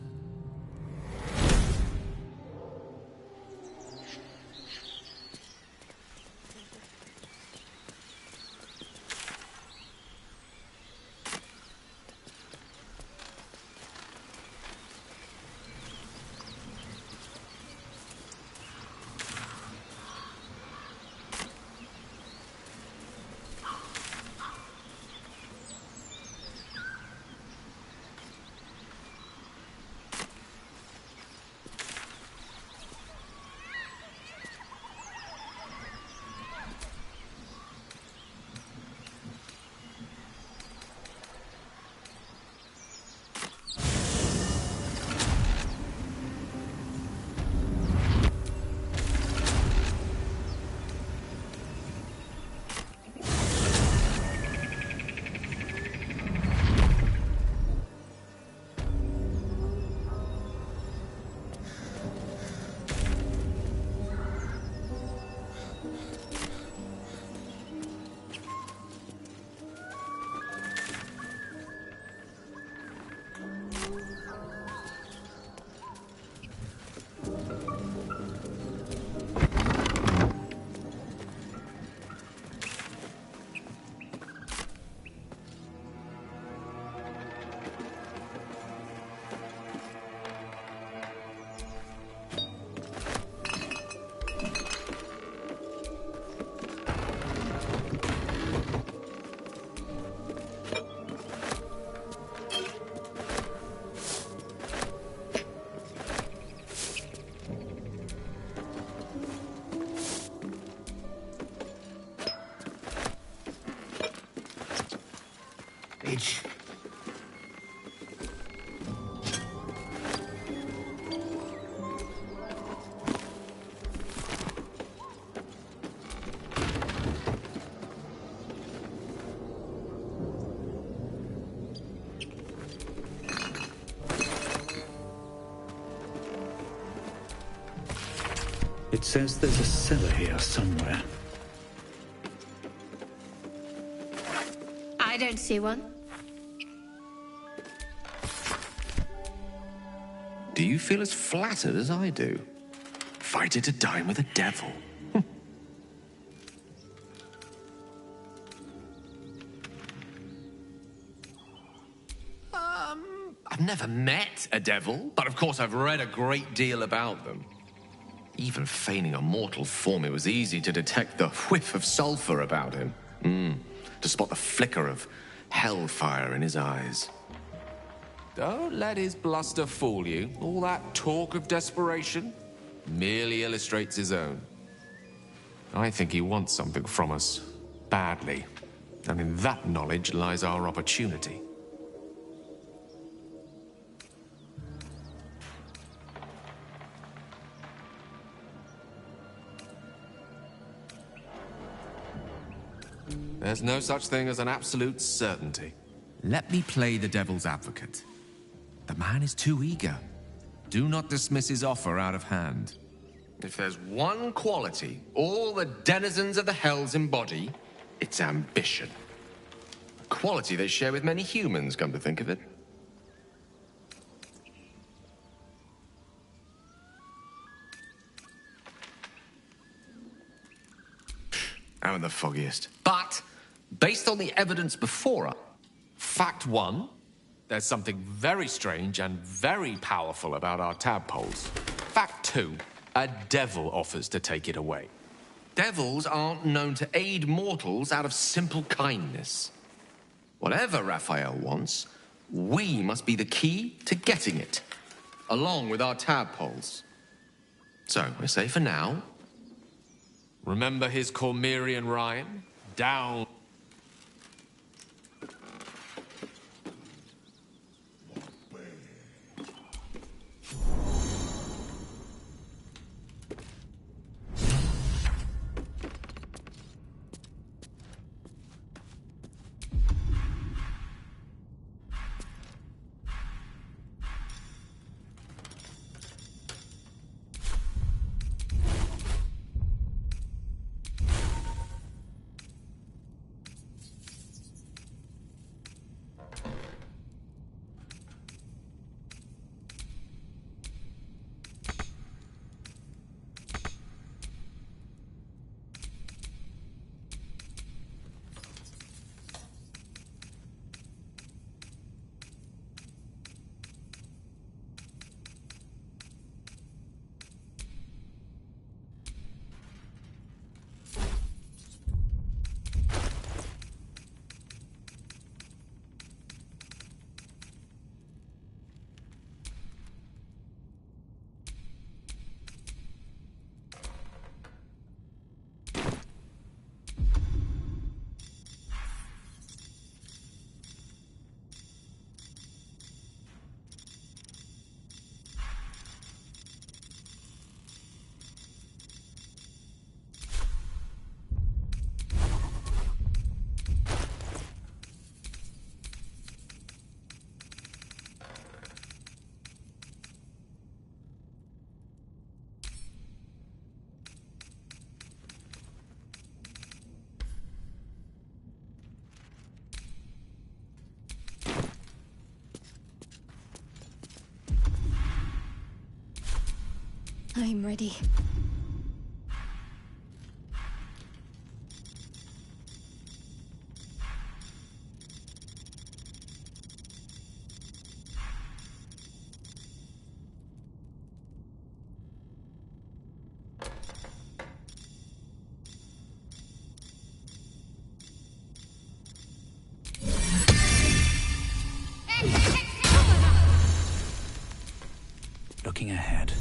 It says there's a cellar here somewhere. I don't see one. Do you feel as flattered as I do? Invited to dine with a devil. I've never met a devil, but of course I've read a great deal about them. Even feigning a mortal form, it was easy to detect the whiff of sulfur about him. To spot the flicker of hellfire in his eyes. Don't let his bluster fool you. All that talk of desperation merely illustrates his own. I think he wants something from us, badly. And in that knowledge lies our opportunity. There's no such thing as an absolute certainty. Let me play the devil's advocate. The man is too eager. Do not dismiss his offer out of hand. If there's one quality all the denizens of the hells embody, it's ambition. A quality they share with many humans, come to think of it. I'm in the foggiest. But, based on the evidence before us, fact one, there's something very strange and very powerful about our tadpoles. Fact two, a devil offers to take it away. Devils aren't known to aid mortals out of simple kindness. Whatever Raphael wants, we must be the key to getting it, along with our tadpoles. So, I say for now, remember his Cormyrean rhyme? Down. I'm ready. Looking ahead.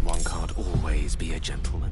One can't always be a gentleman.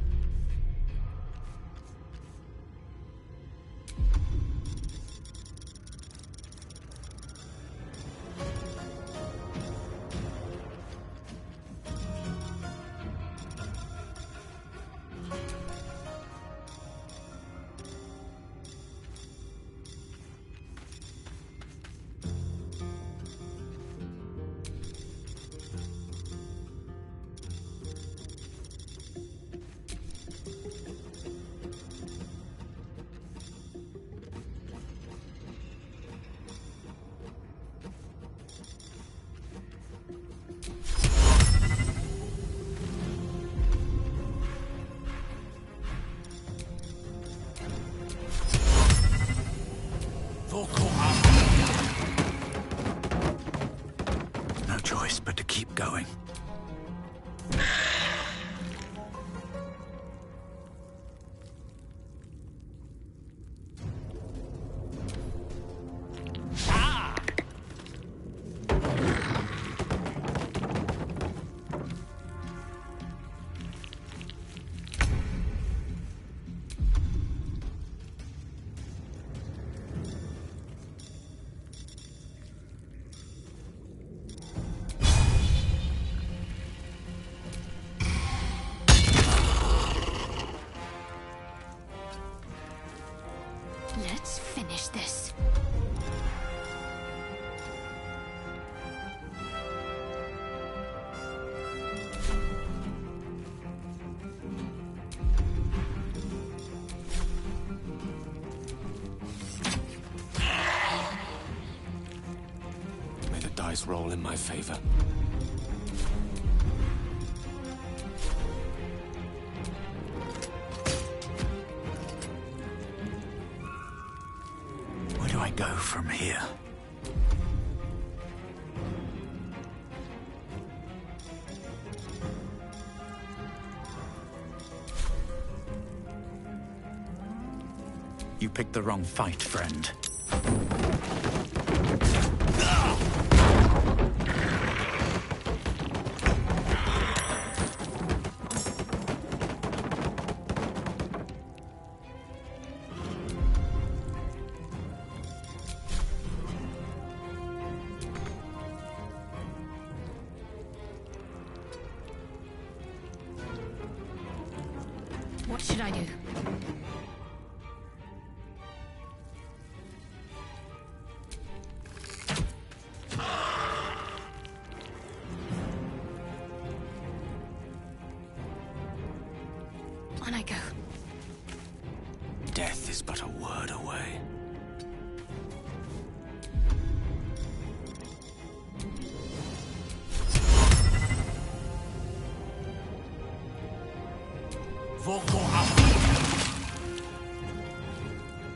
No choice but to keep going. Let's finish this. May the dice roll in my favor. Where do I go from here? You picked the wrong fight, friend. What should I do? On I go. Death is but a word away.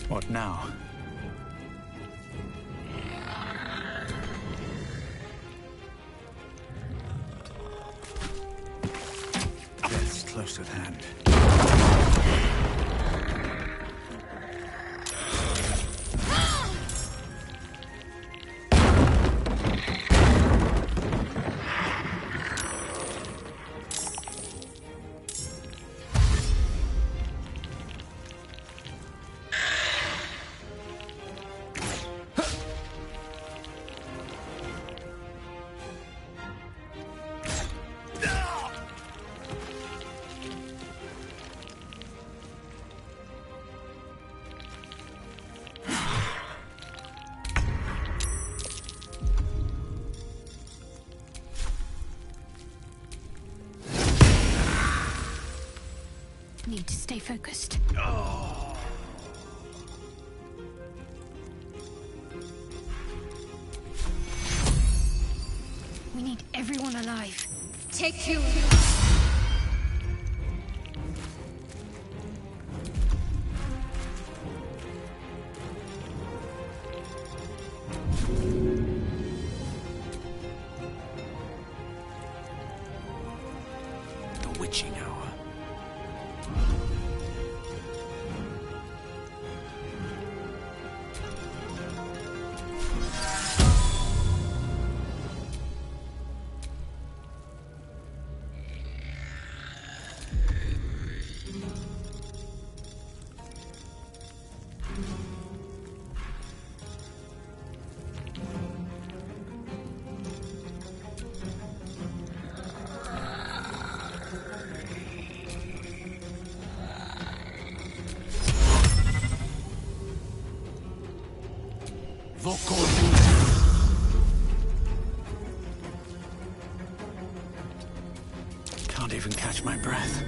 What now? Death's close at hand. Need to stay focused. We need everyone alive. Take you. The witching hour. Can't even catch my breath.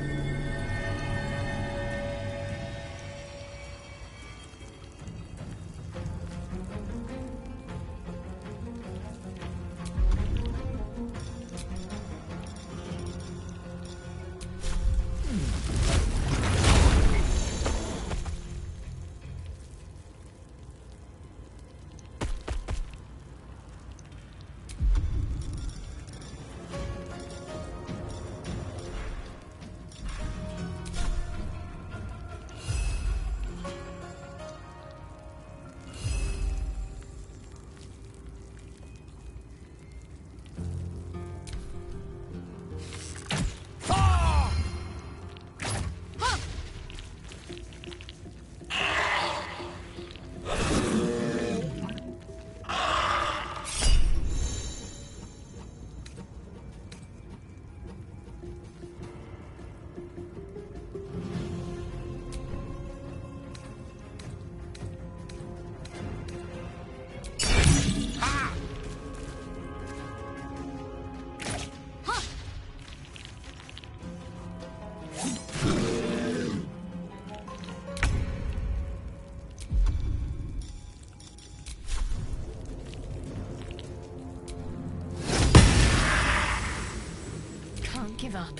Can't give up.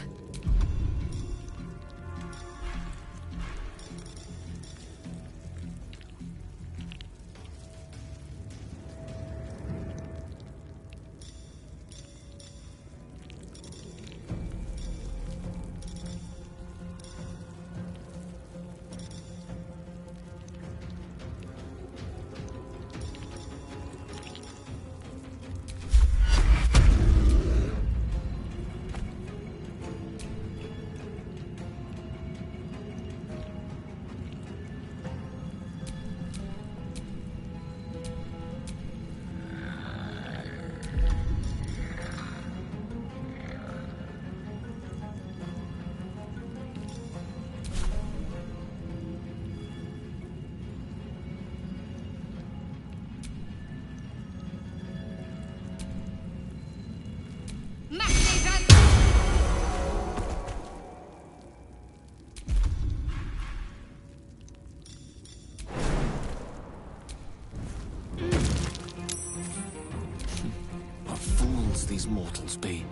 What fools these mortals be.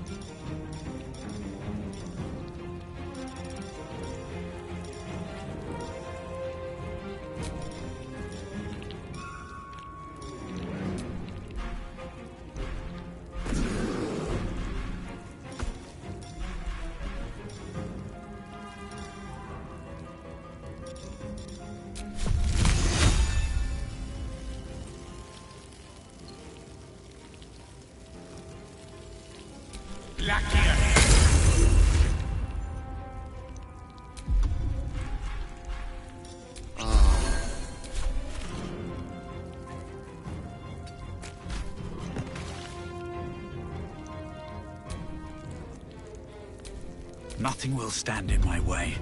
Nothing will stand in my way.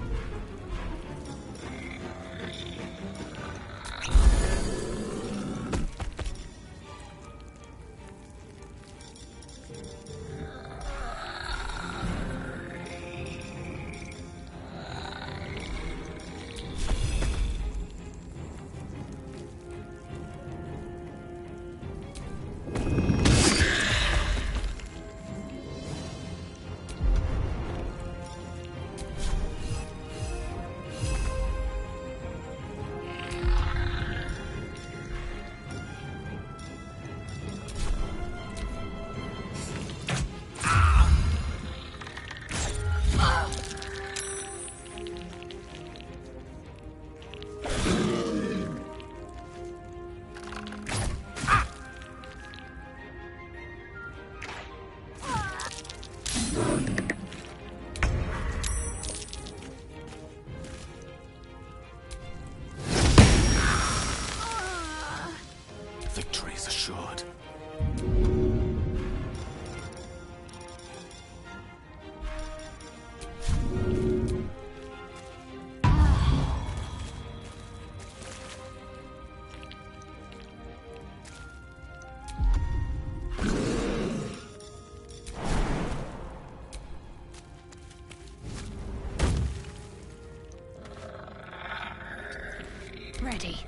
Ready.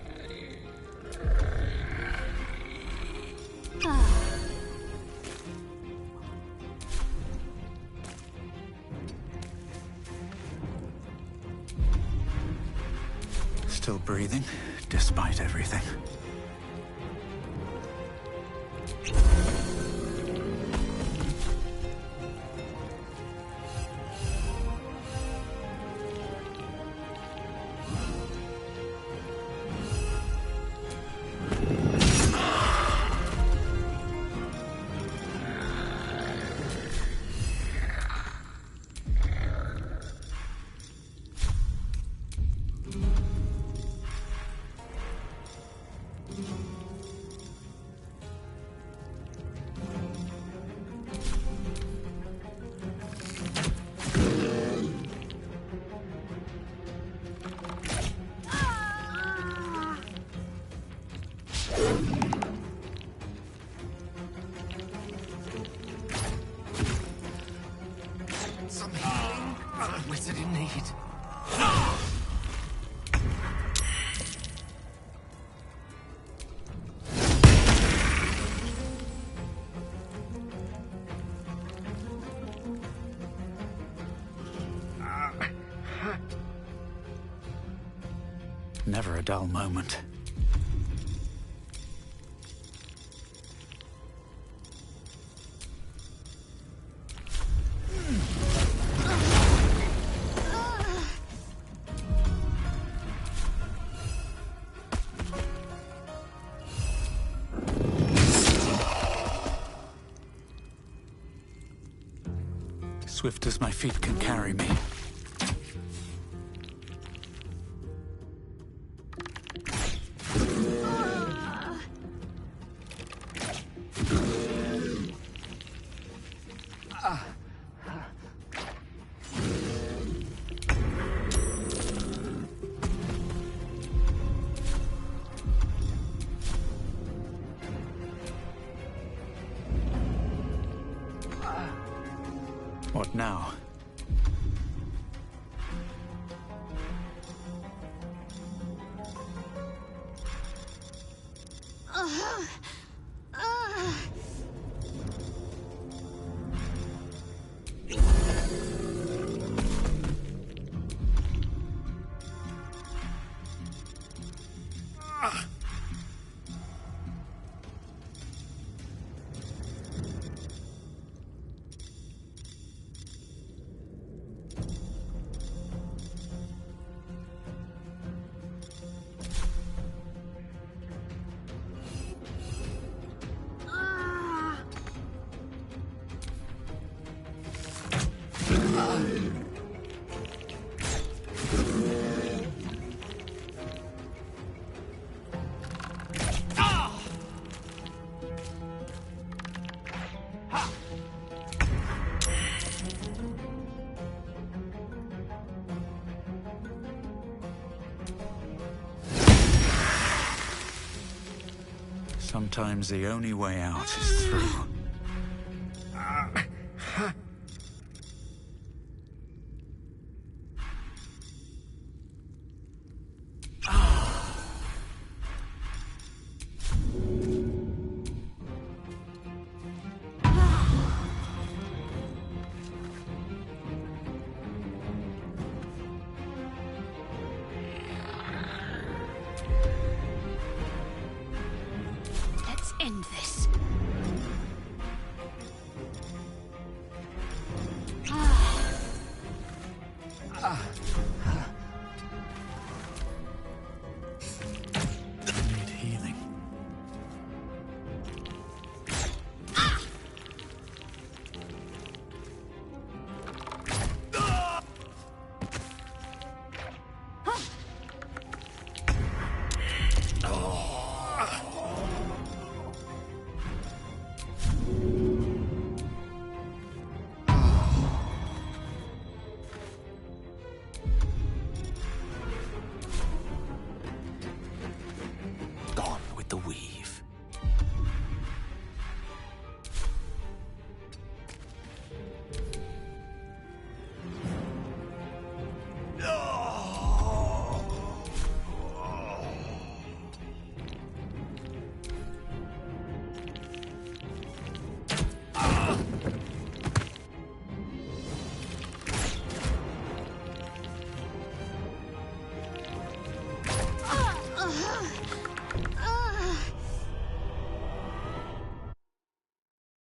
Still breathing, despite everything. Some healing? Wizard in need. Never a dull moment. Swift as my feet can carry me. What now? Sometimes the only way out is through. Let's end this.